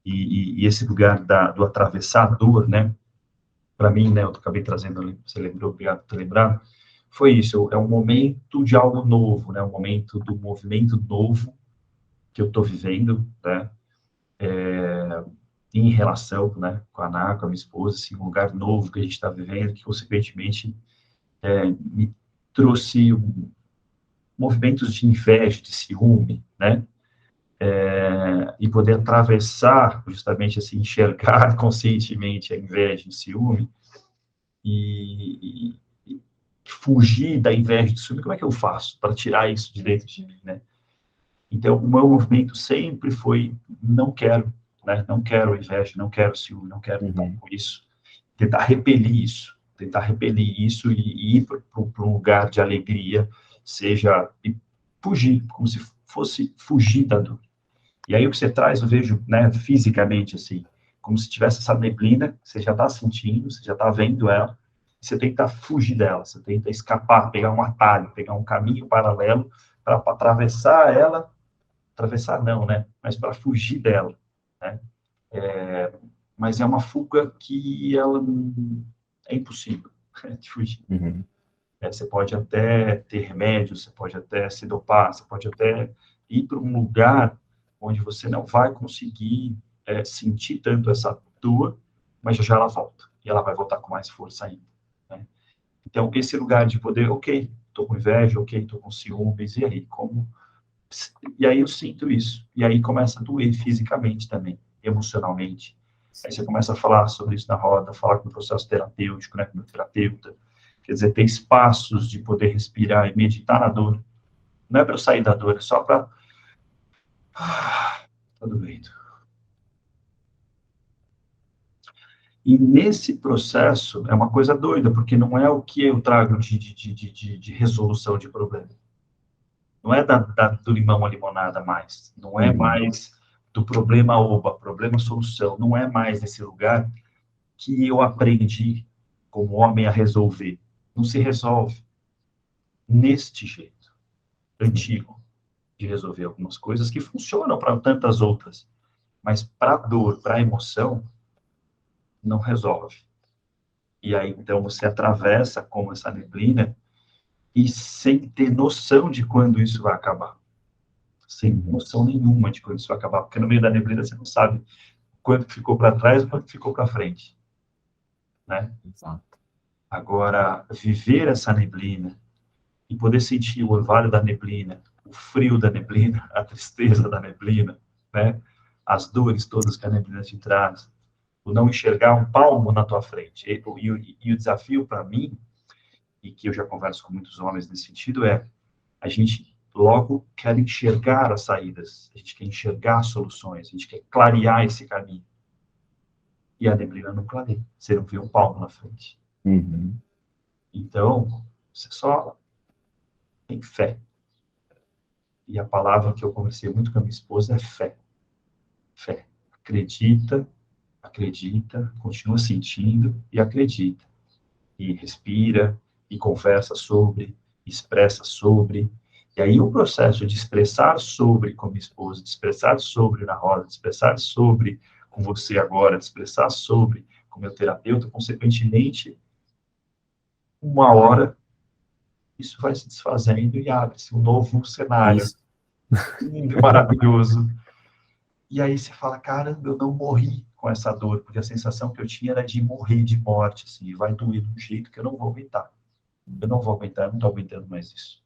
[SPEAKER 1] e esse lugar do atravessar a dor, né? Para mim, né? Eu acabei trazendo, você lembrou, obrigado por ter lembrado. Foi isso, é um momento de algo novo, né? Um momento do movimento novo que eu estou vivendo, né? Em relação, né, com a Ná, com a minha esposa, assim, um lugar novo que a gente está vivendo, que consequentemente me trouxe movimentos de inveja, de ciúme, né? E poder atravessar, justamente assim, enxergar conscientemente a inveja e o ciúme e fugir da inveja e do ciúme, como é que eu faço para tirar isso de dentro de mim, né? Então, o meu movimento sempre foi, não quero, né? Não quero inveja, não quero ciúme, não quero lidar com isso. Tentar repelir isso e ir para um lugar de alegria, seja e fugir, como se fosse fugir da dor. E aí o que você traz, eu vejo, né, fisicamente, assim, como se tivesse essa neblina, você já está sentindo, você já está vendo ela, você tenta fugir dela, você tenta escapar, pegar um atalho, pegar um caminho paralelo para atravessar ela, atravessar não, né, mas para fugir dela, né, mas é uma fuga que ela é impossível de fugir.
[SPEAKER 2] Uhum.
[SPEAKER 1] Você pode até ter remédio, você pode até se dopar, você pode até ir para um lugar onde você não vai conseguir sentir tanto essa dor, mas já ela volta. E ela vai voltar com mais força ainda. Né? Então, esse lugar de poder, ok, tô com inveja, ok, tô com ciúmes, e aí, como? E aí eu sinto isso, e aí começa a doer fisicamente também, emocionalmente. Aí você começa a falar sobre isso na roda, falar com o processo terapêutico, né, com o terapeuta. Quer dizer, ter espaços de poder respirar e meditar na dor. Não é para eu sair da dor, é só para... Tá doendo. E nesse processo, é uma coisa doida, porque não é o que eu trago de resolução de problema. Não é do limão à limonada mais. Não é mais do problema oba, problema solução. Não é mais esse lugar que eu aprendi como homem a resolver. Não se resolve neste jeito antigo de resolver algumas coisas que funcionam para tantas outras, mas para a dor, para a emoção, não resolve. E aí, então, você atravessa como essa neblina e sem ter noção de quando isso vai acabar. Sem noção nenhuma de quando isso vai acabar, porque no meio da neblina você não sabe quanto ficou para trás e quanto ficou para frente, né?
[SPEAKER 2] Exato.
[SPEAKER 1] Agora, viver essa neblina e poder sentir o orvalho da neblina, o frio da neblina, a tristeza da neblina, né? As dores todas que a neblina te traz, o não enxergar um palmo na tua frente. E o desafio para mim, e que eu já converso com muitos homens nesse sentido, é a gente logo quer enxergar as saídas, a gente quer enxergar soluções, a gente quer clarear esse caminho. E a neblina não clareia, você não vê um palmo na frente. Então, você só tem fé. E a palavra que eu conversei muito com a minha esposa é fé. Fé. Acredita, acredita, continua sentindo e acredita. E respira, e conversa sobre, expressa sobre. E aí o processo de expressar sobre com a minha esposa, de expressar sobre na roda, de expressar sobre com você agora, de expressar sobre com meu terapeuta, consequentemente, uma hora, isso vai se desfazendo e abre-se um novo cenário,
[SPEAKER 2] Isso.
[SPEAKER 1] lindo e maravilhoso. E aí você fala, caramba, eu não morri com essa dor, porque a sensação que eu tinha era de morrer de morte, assim, vai doer de um jeito que eu não vou aguentar. Eu não vou aguentar, eu não estou aguentando mais isso.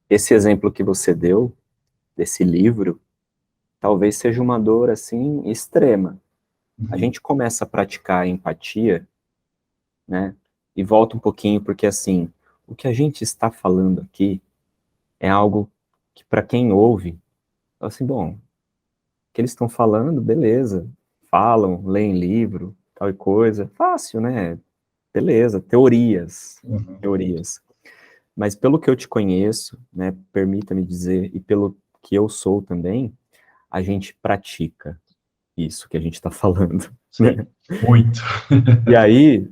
[SPEAKER 2] Esse exemplo que você deu, desse livro, talvez seja uma dor, assim, extrema. A gente começa a praticar a empatia, né, e volta um pouquinho, porque, assim, o que a gente está falando aqui é algo que, para quem ouve, assim, bom, o que eles estão falando, beleza, falam, leem livro, tal e coisa, fácil, né, beleza, teorias, teorias. Mas pelo que eu te conheço, né, permita-me dizer, e pelo que eu sou também, a gente pratica isso que a gente está falando.
[SPEAKER 1] Sim,
[SPEAKER 2] Né?
[SPEAKER 1] muito.
[SPEAKER 2] E aí,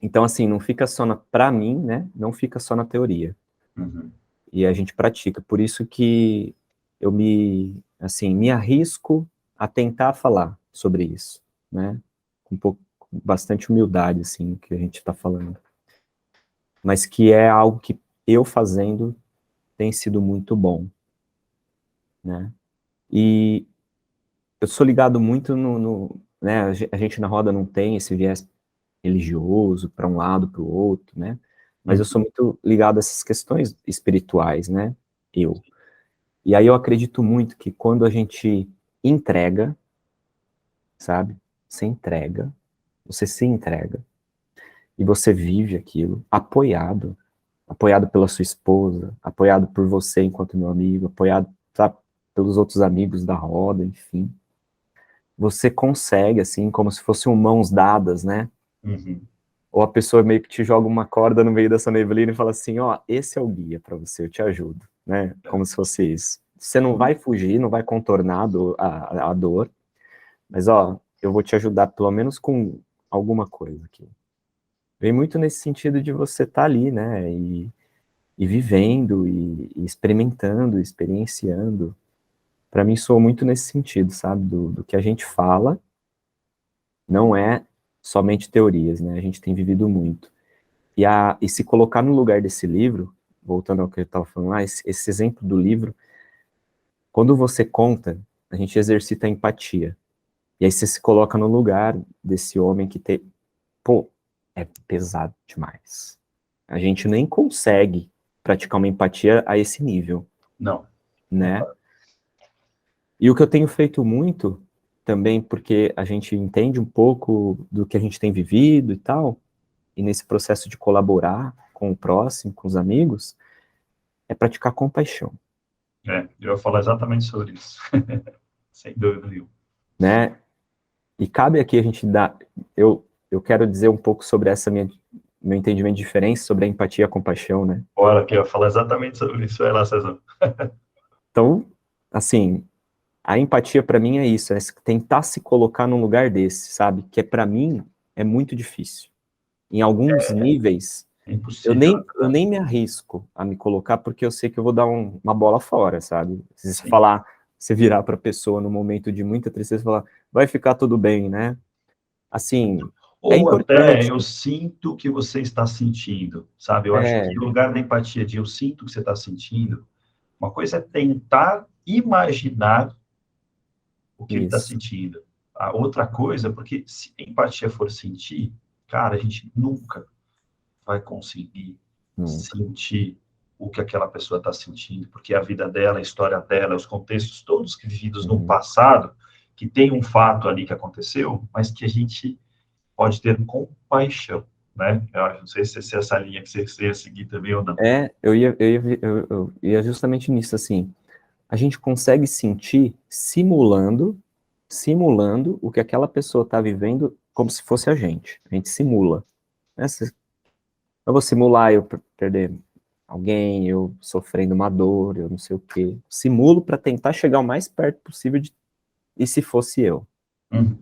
[SPEAKER 2] então assim, não fica só para mim, né, não fica só na teoria. E a gente pratica, por isso que eu assim, me arrisco a tentar falar sobre isso, né, com bastante humildade, assim, o que a gente está falando. Mas que é algo que eu fazendo tem sido muito bom, né? E eu sou ligado muito né, a gente na roda não tem esse viés religioso para um lado, para o outro, né? Mas eu sou muito ligado a essas questões espirituais, né? E aí eu acredito muito que quando a gente entrega, sabe? Você se entrega, e você vive aquilo, apoiado pela sua esposa, apoiado por você enquanto meu amigo, apoiado, sabe, pelos outros amigos da roda, enfim. Você consegue, assim, como se fossem mãos dadas, né? Ou a pessoa meio que te joga uma corda no meio dessa neblina e fala assim, ó, esse é o guia para você, eu te ajudo, né? Como se fosse isso. Você não vai fugir, não vai contornar a dor, mas, ó, eu vou te ajudar pelo menos com alguma coisa aqui. Vem muito nesse sentido de você estar ali, né? E vivendo, e experimentando, experienciando. Para mim, soa muito nesse sentido, sabe? Do que a gente fala, não é somente teorias, né? A gente tem vivido muito. E se colocar no lugar desse livro, voltando ao que eu estava falando lá, esse exemplo do livro, quando você conta, a gente exercita a empatia. E aí você se coloca no lugar desse homem que pô, é pesado demais. A gente nem consegue praticar uma empatia a esse nível.
[SPEAKER 1] Não.
[SPEAKER 2] Né? E o que eu tenho feito muito, também porque a gente entende um pouco do que a gente tem vivido e tal, e nesse processo de colaborar com o próximo, com os amigos, é praticar compaixão.
[SPEAKER 1] Eu ia falar exatamente sobre isso. Sem dúvida nenhuma.
[SPEAKER 2] Né? E cabe aqui a gente dar... Eu quero dizer um pouco sobre meu entendimento de diferença sobre a empatia e a compaixão, né?
[SPEAKER 1] Bora, que eu ia falar exatamente sobre isso. Vai lá, César.
[SPEAKER 2] Então, assim, a empatia para mim é isso, é tentar se colocar num lugar desse, sabe? Que para mim é muito difícil. Em alguns níveis,
[SPEAKER 1] É impossível.
[SPEAKER 2] eu nem me arrisco a me colocar porque eu sei que eu vou dar uma bola fora, sabe? Se você
[SPEAKER 1] Sim.
[SPEAKER 2] falar, você virar para a pessoa no momento de muita tristeza e falar, vai ficar tudo bem, né? Assim, é
[SPEAKER 1] Ou até
[SPEAKER 2] importante.
[SPEAKER 1] eu sinto o que você está sentindo, sabe? Eu acho
[SPEAKER 2] É,
[SPEAKER 1] que o lugar da empatia de eu sinto o que você está sentindo, uma coisa é tentar imaginar o que ele está
[SPEAKER 2] isso.
[SPEAKER 1] sentindo. A outra coisa, porque se a empatia for sentir, cara, a gente nunca vai conseguir
[SPEAKER 2] Nunca.
[SPEAKER 1] sentir o que aquela pessoa está sentindo, porque a vida dela, a história dela, os contextos todos que vividos no
[SPEAKER 2] Uhum.
[SPEAKER 1] passado, que tem um fato ali que aconteceu, mas que a gente pode ter compaixão, né? Eu não sei se é essa linha que você ia seguir também ou não.
[SPEAKER 2] Eu ia justamente nisso, assim. A gente consegue sentir simulando o que aquela pessoa está vivendo como se fosse a gente. A gente simula. Né? Eu vou simular eu perder alguém, eu sofrendo uma dor, eu não sei o quê. Simulo para tentar chegar o mais perto possível de e se fosse eu.
[SPEAKER 1] Uhum.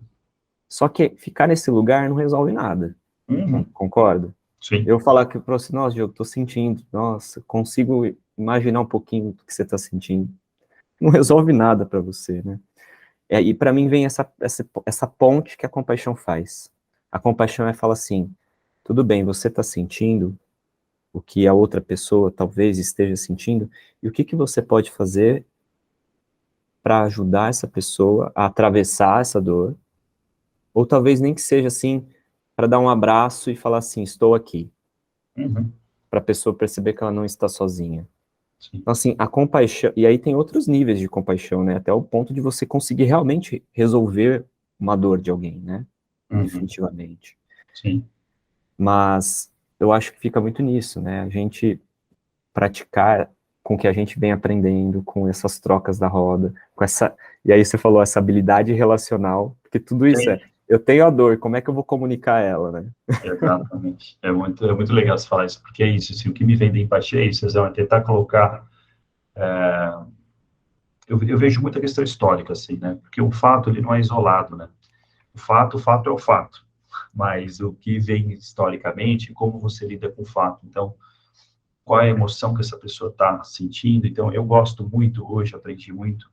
[SPEAKER 2] Só que ficar nesse lugar não resolve nada.
[SPEAKER 1] Uhum.
[SPEAKER 2] Concorda?
[SPEAKER 1] Sim.
[SPEAKER 2] Eu falar que para você, nossa, eu tô sentindo, nossa, consigo imaginar um pouquinho do que você está sentindo. Não resolve nada para você, né? E para mim vem essa ponte que a compaixão faz. A compaixão é falar assim, tudo bem, você está sentindo o que a outra pessoa talvez esteja sentindo, e o que, que você pode fazer para ajudar essa pessoa a atravessar essa dor, ou talvez nem que seja assim, para dar um abraço e falar assim, estou aqui,
[SPEAKER 1] Uhum.
[SPEAKER 2] para a pessoa perceber que ela não está sozinha.
[SPEAKER 1] Sim.
[SPEAKER 2] Então, assim, a compaixão, e aí tem outros níveis de compaixão, né, até o ponto de você conseguir realmente resolver uma dor de alguém, né,
[SPEAKER 1] Uhum.
[SPEAKER 2] definitivamente.
[SPEAKER 1] Sim.
[SPEAKER 2] Mas eu acho que fica muito nisso, né, a gente praticar com o que a gente vem aprendendo, com essas trocas da roda, com essa, e aí você falou, essa habilidade relacional, porque tudo isso
[SPEAKER 1] Sim.
[SPEAKER 2] eu tenho a dor, como é que eu vou comunicar ela, né?
[SPEAKER 1] Exatamente. É muito legal você falar isso, porque é isso, assim, o que me vem da empatia é isso, Zé, é tentar colocar... eu vejo muita questão histórica, assim, né? Porque o fato, ele não é isolado, né? O fato é o fato. Mas o que vem historicamente, como você lida com o fato. Então, qual é a emoção que essa pessoa está sentindo? Então, eu gosto muito, hoje aprendi muito,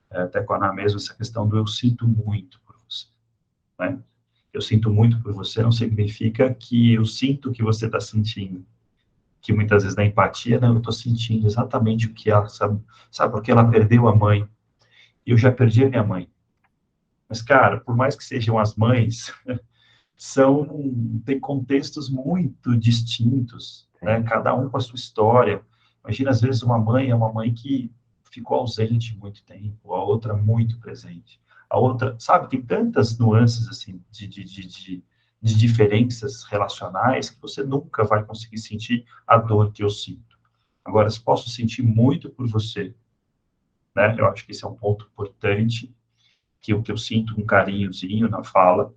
[SPEAKER 1] até com a Ana mesmo, essa questão do eu sinto muito por você, né? Eu sinto muito por você não significa que eu sinto o que você está sentindo, que muitas vezes na empatia, não, eu estou sentindo exatamente o que ela, sabe, porque ela perdeu a mãe, e eu já perdi a minha mãe. Mas, cara, por mais que sejam as mães, tem contextos muito distintos, né?
[SPEAKER 2] Tem.
[SPEAKER 1] Cada um com a sua história. Imagina, às vezes, uma mãe é uma mãe que ficou ausente muito tempo, a outra muito presente. A outra, sabe, tem tantas nuances, assim, de diferenças relacionais que você nunca vai conseguir sentir a dor que eu sinto. Agora, se posso sentir muito por você, né? Eu acho que esse é um ponto importante, que o que eu sinto um carinhozinho na fala,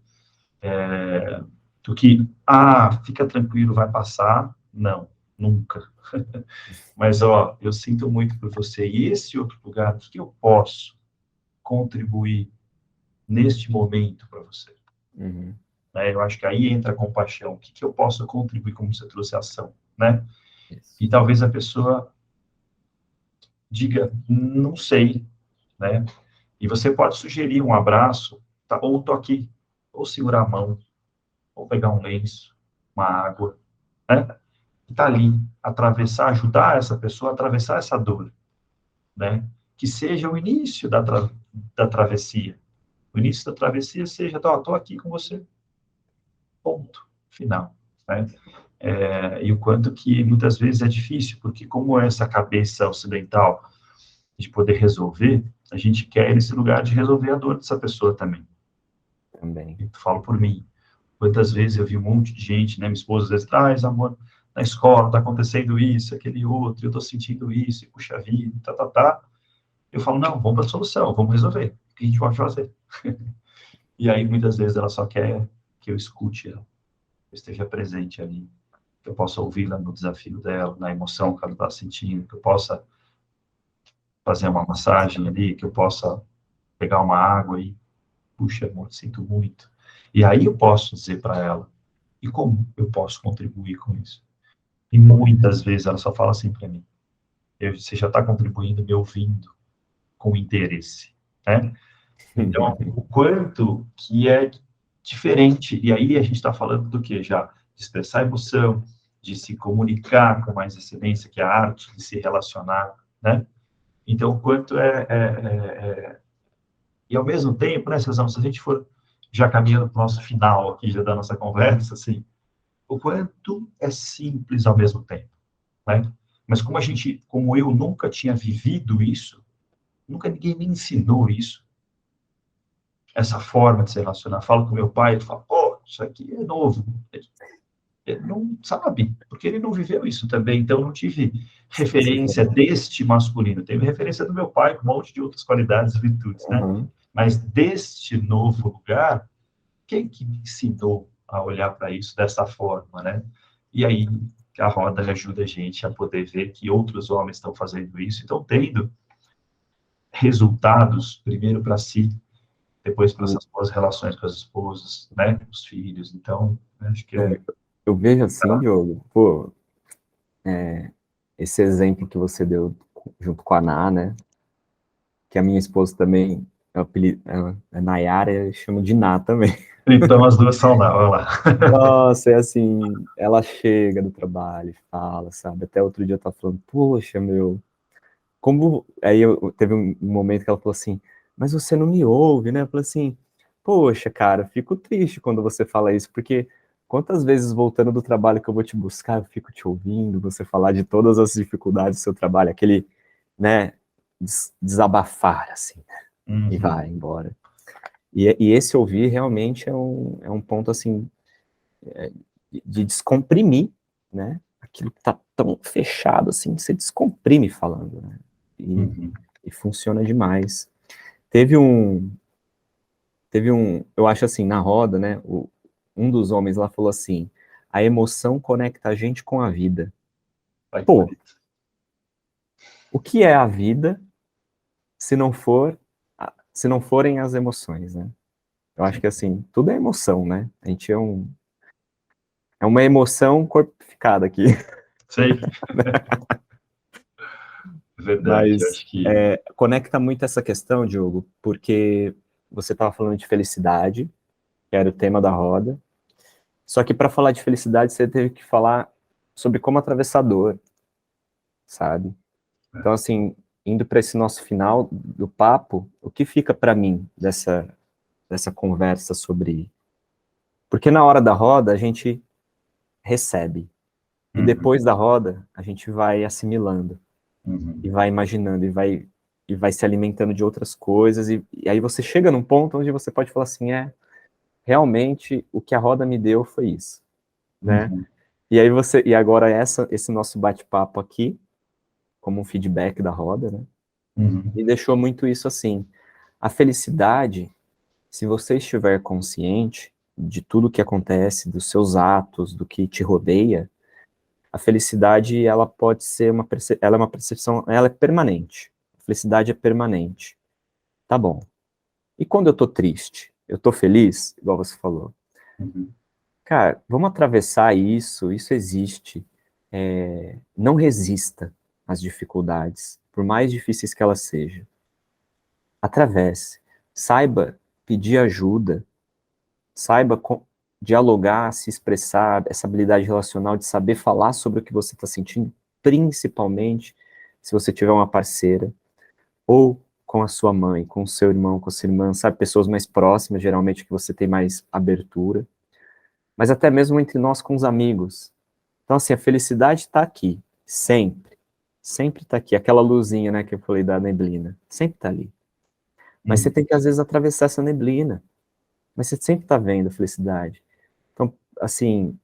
[SPEAKER 1] do que, fica tranquilo, vai passar. Não, nunca. Mas, ó, eu sinto muito por você. E esse outro lugar, o que eu posso contribuir neste momento para você?
[SPEAKER 2] Uhum.
[SPEAKER 1] Né? Eu acho que aí entra a compaixão. O que eu posso contribuir, como você trouxe a ação, né?
[SPEAKER 2] Isso.
[SPEAKER 1] E talvez a pessoa diga, não sei, né? E você pode sugerir um abraço, tá? Ou tô aqui, ou segurar a mão, ou pegar um lenço, uma água, né? Está ali, atravessar, ajudar essa pessoa a atravessar essa dor, né? Que seja o início da travessia. O início da travessia seja, estou aqui com você, ponto, final, né? E o quanto que muitas vezes é difícil, porque como é essa cabeça ocidental de poder resolver, a gente quer esse lugar de resolver a dor dessa pessoa também.
[SPEAKER 2] Também.
[SPEAKER 1] Eu falo por mim. Quantas vezes eu vi um monte de gente, né? Minha esposa às vezes traz, amor, na escola tá acontecendo isso, aquele outro, eu tô sentindo isso, e puxa vida, tá. Eu falo, não, vamos para a solução, vamos resolver. O que a gente pode fazer? E aí, muitas vezes, ela só quer que eu escute ela, que eu esteja presente ali, que eu possa ouvi-la no desafio dela, na emoção que ela está sentindo, que eu possa fazer uma massagem ali, que eu possa pegar uma água e, puxa, amor, sinto muito. E aí eu posso dizer para ela, e como eu posso contribuir com isso? E muitas vezes ela só fala assim para mim, você já está contribuindo me ouvindo com interesse, né? Então, o quanto que é diferente, e aí a gente está falando do que já? De expressar emoção, de se comunicar com mais excelência, que é a arte de se relacionar, né? Então, o quanto e ao mesmo tempo, né, Cezão, se a gente for já caminhando para o nosso final aqui, já da nossa conversa, assim, o quanto é simples ao mesmo tempo, né? Mas como eu nunca tinha vivido isso, nunca ninguém me ensinou isso, essa forma de se relacionar. Falo com meu pai, ele fala, pô, isso aqui é novo. Ele não sabe, porque ele não viveu isso também, então não tive referência deste masculino. Teve referência do meu pai com um monte de outras qualidades e virtudes, né?
[SPEAKER 2] Uhum.
[SPEAKER 1] Mas deste novo lugar, quem que me ensinou a olhar para isso dessa forma, né? E aí a roda ajuda a gente a poder ver que outros homens estão fazendo isso, estão tendo resultados, primeiro para si, depois para essas boas relações com as esposas, né, com os filhos. Então, acho que
[SPEAKER 2] Eu, eu vejo assim, Diogo, pô, esse exemplo que você deu junto com a Ná, né? Que a minha esposa também, ela é Nayara, eu chamo de Ná também.
[SPEAKER 1] então as duas são lá, olha lá.
[SPEAKER 2] Nossa, é assim, ela chega do trabalho, fala, sabe? Até outro dia eu tava falando, poxa, meu, como... Aí teve um momento que ela falou assim, mas você não me ouve, né? Eu falei assim, poxa, cara, eu fico triste quando você fala isso, porque quantas vezes voltando do trabalho que eu vou te buscar, eu fico te ouvindo, você falar de todas as dificuldades do seu trabalho, aquele, né, desabafar, assim, e vai
[SPEAKER 1] Uhum,
[SPEAKER 2] embora. E esse ouvir realmente é um ponto, assim, de descomprimir, né? Aquilo que tá tão fechado, assim, você descomprime falando, né?
[SPEAKER 1] uhum,
[SPEAKER 2] E funciona demais. Teve um, eu acho assim, na roda, né? Um dos homens lá falou assim: a emoção conecta a gente com a vida.
[SPEAKER 1] vai que
[SPEAKER 2] Pô,
[SPEAKER 1] bonito.
[SPEAKER 2] o que é a vida se não for, se não forem as emoções, né? Eu acho que assim, tudo é emoção, né? A gente é uma emoção corpificada aqui.
[SPEAKER 1] Sei, verdade,
[SPEAKER 2] Mas
[SPEAKER 1] acho que...
[SPEAKER 2] conecta muito essa questão, Diogo, porque você estava falando de felicidade, que era o tema da roda. Só que para falar de felicidade, você teve que falar sobre como atravessar dor, sabe? Então, assim, indo para esse nosso final do papo, o que fica para mim dessa conversa sobre. Porque na hora da roda, a gente recebe. E
[SPEAKER 1] Uhum,
[SPEAKER 2] depois da roda, a gente vai assimilando, e
[SPEAKER 1] uhum,
[SPEAKER 2] vai imaginando, e vai se alimentando de outras coisas. E aí você chega num ponto onde você pode falar assim: realmente o que a roda me deu foi isso, né?
[SPEAKER 1] uhum,
[SPEAKER 2] E agora esse nosso bate-papo aqui, como um feedback da roda, né?
[SPEAKER 1] uhum,
[SPEAKER 2] E deixou muito isso assim. A felicidade, se você estiver consciente de tudo que acontece, dos seus atos, do que te rodeia, a felicidade, ela pode ser ela é uma percepção, ela é permanente. A felicidade é permanente. Tá bom. E quando eu tô triste? Eu tô feliz? Igual você falou.
[SPEAKER 1] uhum,
[SPEAKER 2] Cara, vamos atravessar isso existe. Não resista às dificuldades, por mais difíceis que elas sejam. Atravesse. Saiba pedir ajuda, saiba dialogar, se expressar, essa habilidade relacional de saber falar sobre o que você está sentindo, principalmente se você tiver uma parceira, ou com a sua mãe, com o seu irmão, com a sua irmã, sabe, pessoas mais próximas, geralmente que você tem mais abertura, mas até mesmo entre nós com os amigos. Então, assim, a felicidade está aqui, sempre. Sempre está aqui. Aquela luzinha, né, que eu falei da neblina, sempre está ali. Mas você tem que, às vezes, atravessar essa neblina. Mas você sempre está vendo a felicidade. Então, assim,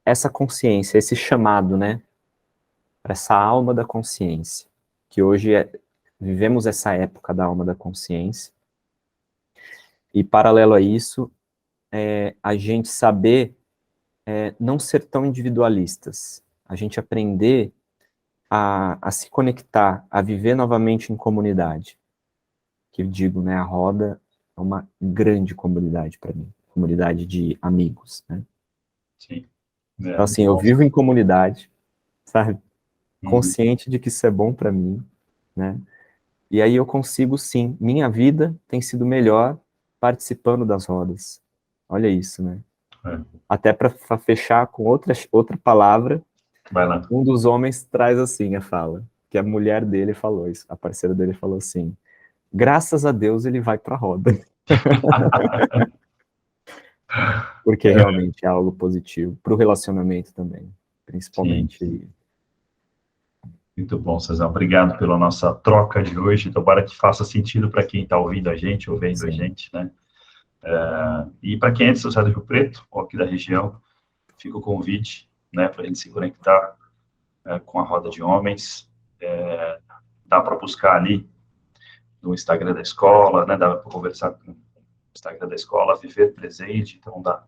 [SPEAKER 2] essa consciência, esse chamado, né, para essa alma da consciência, que hoje vivemos essa época da alma da consciência, e paralelo a isso, a gente saber não ser tão individualistas, a gente aprender a se conectar, a viver novamente em comunidade, que eu digo, né, a roda é uma grande comunidade para mim, comunidade de amigos, né?
[SPEAKER 1] Sim.
[SPEAKER 2] Então, assim, eu vivo em comunidade, sabe?
[SPEAKER 1] Uhum.
[SPEAKER 2] Consciente de que isso é bom para mim, né? E aí eu consigo, sim, minha vida tem sido melhor participando das rodas. Olha isso, né? Até para fechar com outra palavra,
[SPEAKER 1] Vai lá.
[SPEAKER 2] um dos homens traz assim a fala, que a mulher dele falou isso, a parceira dele falou assim, graças a Deus ele vai para a roda. Porque realmente é algo positivo, para o relacionamento também, principalmente.
[SPEAKER 1] Sim. Muito bom, Cezão. Obrigado pela nossa troca de hoje. Tomara que faça sentido para quem está ouvindo a gente, ou vendo a gente, né? E para quem é de São José do Rio Preto, ou aqui da região, fica o convite, né, para a gente se conectar com a Roda de Homens. Dá para buscar ali no Instagram da escola, né? Dá para conversar com o Instagram da escola, Viver Presente. Então, dá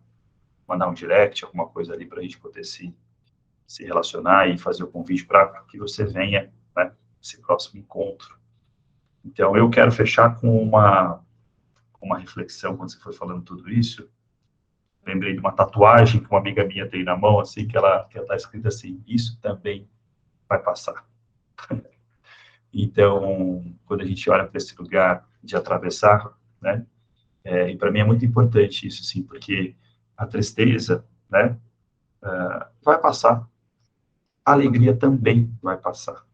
[SPEAKER 1] mandar um direct, alguma coisa ali para a gente poder se relacionar e fazer o convite para que você venha, né, esse próximo encontro. Então, eu quero fechar com uma reflexão, quando você foi falando tudo isso. Lembrei de uma tatuagem que uma amiga minha tem na mão, assim, que ela está escrita assim, isso também vai passar. Então, quando a gente olha para esse lugar de atravessar, né, e para mim é muito importante isso, assim, porque a tristeza, né, vai passar, a alegria também vai passar.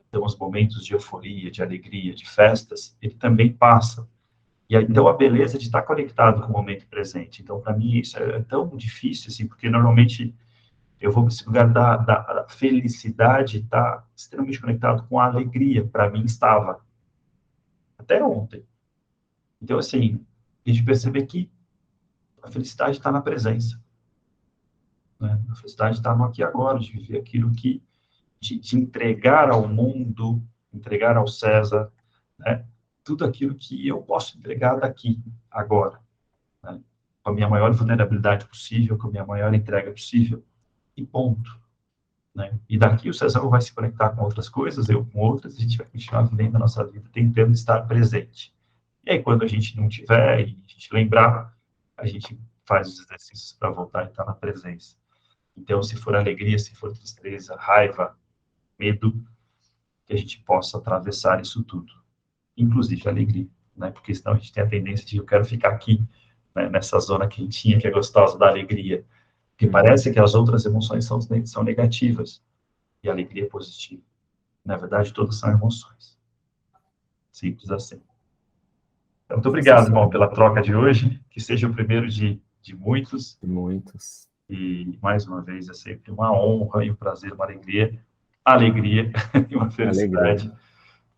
[SPEAKER 1] Então, os momentos de euforia, de alegria, de festas, ele também passa. E aí, então, a beleza de estar conectado com o momento presente. Então, para mim, isso é tão difícil, assim, porque normalmente eu vou para esse lugar da felicidade, estar extremamente conectado com a alegria. Para mim, estava. Até ontem. Então, assim, a gente perceber que a felicidade está na presença. Né? A felicidade está no aqui e agora, de viver aquilo que de entregar ao mundo, entregar ao César, né, tudo aquilo que eu posso entregar daqui, agora, né, com a minha maior vulnerabilidade possível, com a minha maior entrega possível, e ponto. Né? E daqui o César vai se conectar com outras coisas, eu com outras, e a gente vai continuar vivendo a nossa vida, tentando estar presente. E aí, quando a gente não tiver, e a gente lembrar, a gente faz os exercícios para voltar e estar na presença. Então, se for alegria, se for tristeza, raiva, medo, que a gente possa atravessar isso tudo, inclusive a alegria, né? Porque senão a gente tem a tendência de eu quero ficar aqui, né, nessa zona quentinha que é gostosa da alegria, porque parece que as outras emoções são negativas e a alegria é positiva. Na verdade, todas são emoções. Simples assim. Então, muito obrigado, irmão, pela troca de hoje, que seja o primeiro de muitos.
[SPEAKER 2] Muitos.
[SPEAKER 1] E, mais uma vez, é sempre uma honra e um prazer, uma alegria e uma felicidade.
[SPEAKER 2] Alegria.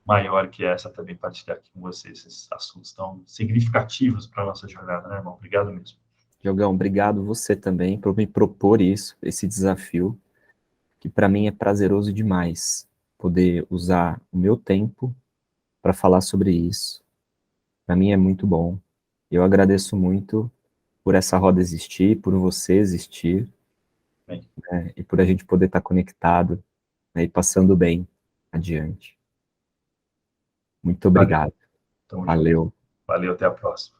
[SPEAKER 1] Maior que essa também partilhar aqui com vocês esses assuntos tão significativos para a nossa jornada, né, irmão? Obrigado mesmo.
[SPEAKER 2] Diogão, obrigado você também por me propor isso, esse desafio, que para mim é prazeroso demais poder usar o meu tempo para falar sobre isso. Para mim é muito bom. Eu agradeço muito por essa roda existir, por você existir, né, e por a gente poder estar conectado, né, e passando bem adiante. Muito obrigado.
[SPEAKER 1] Valeu.
[SPEAKER 2] Valeu.
[SPEAKER 1] Valeu, até a próxima.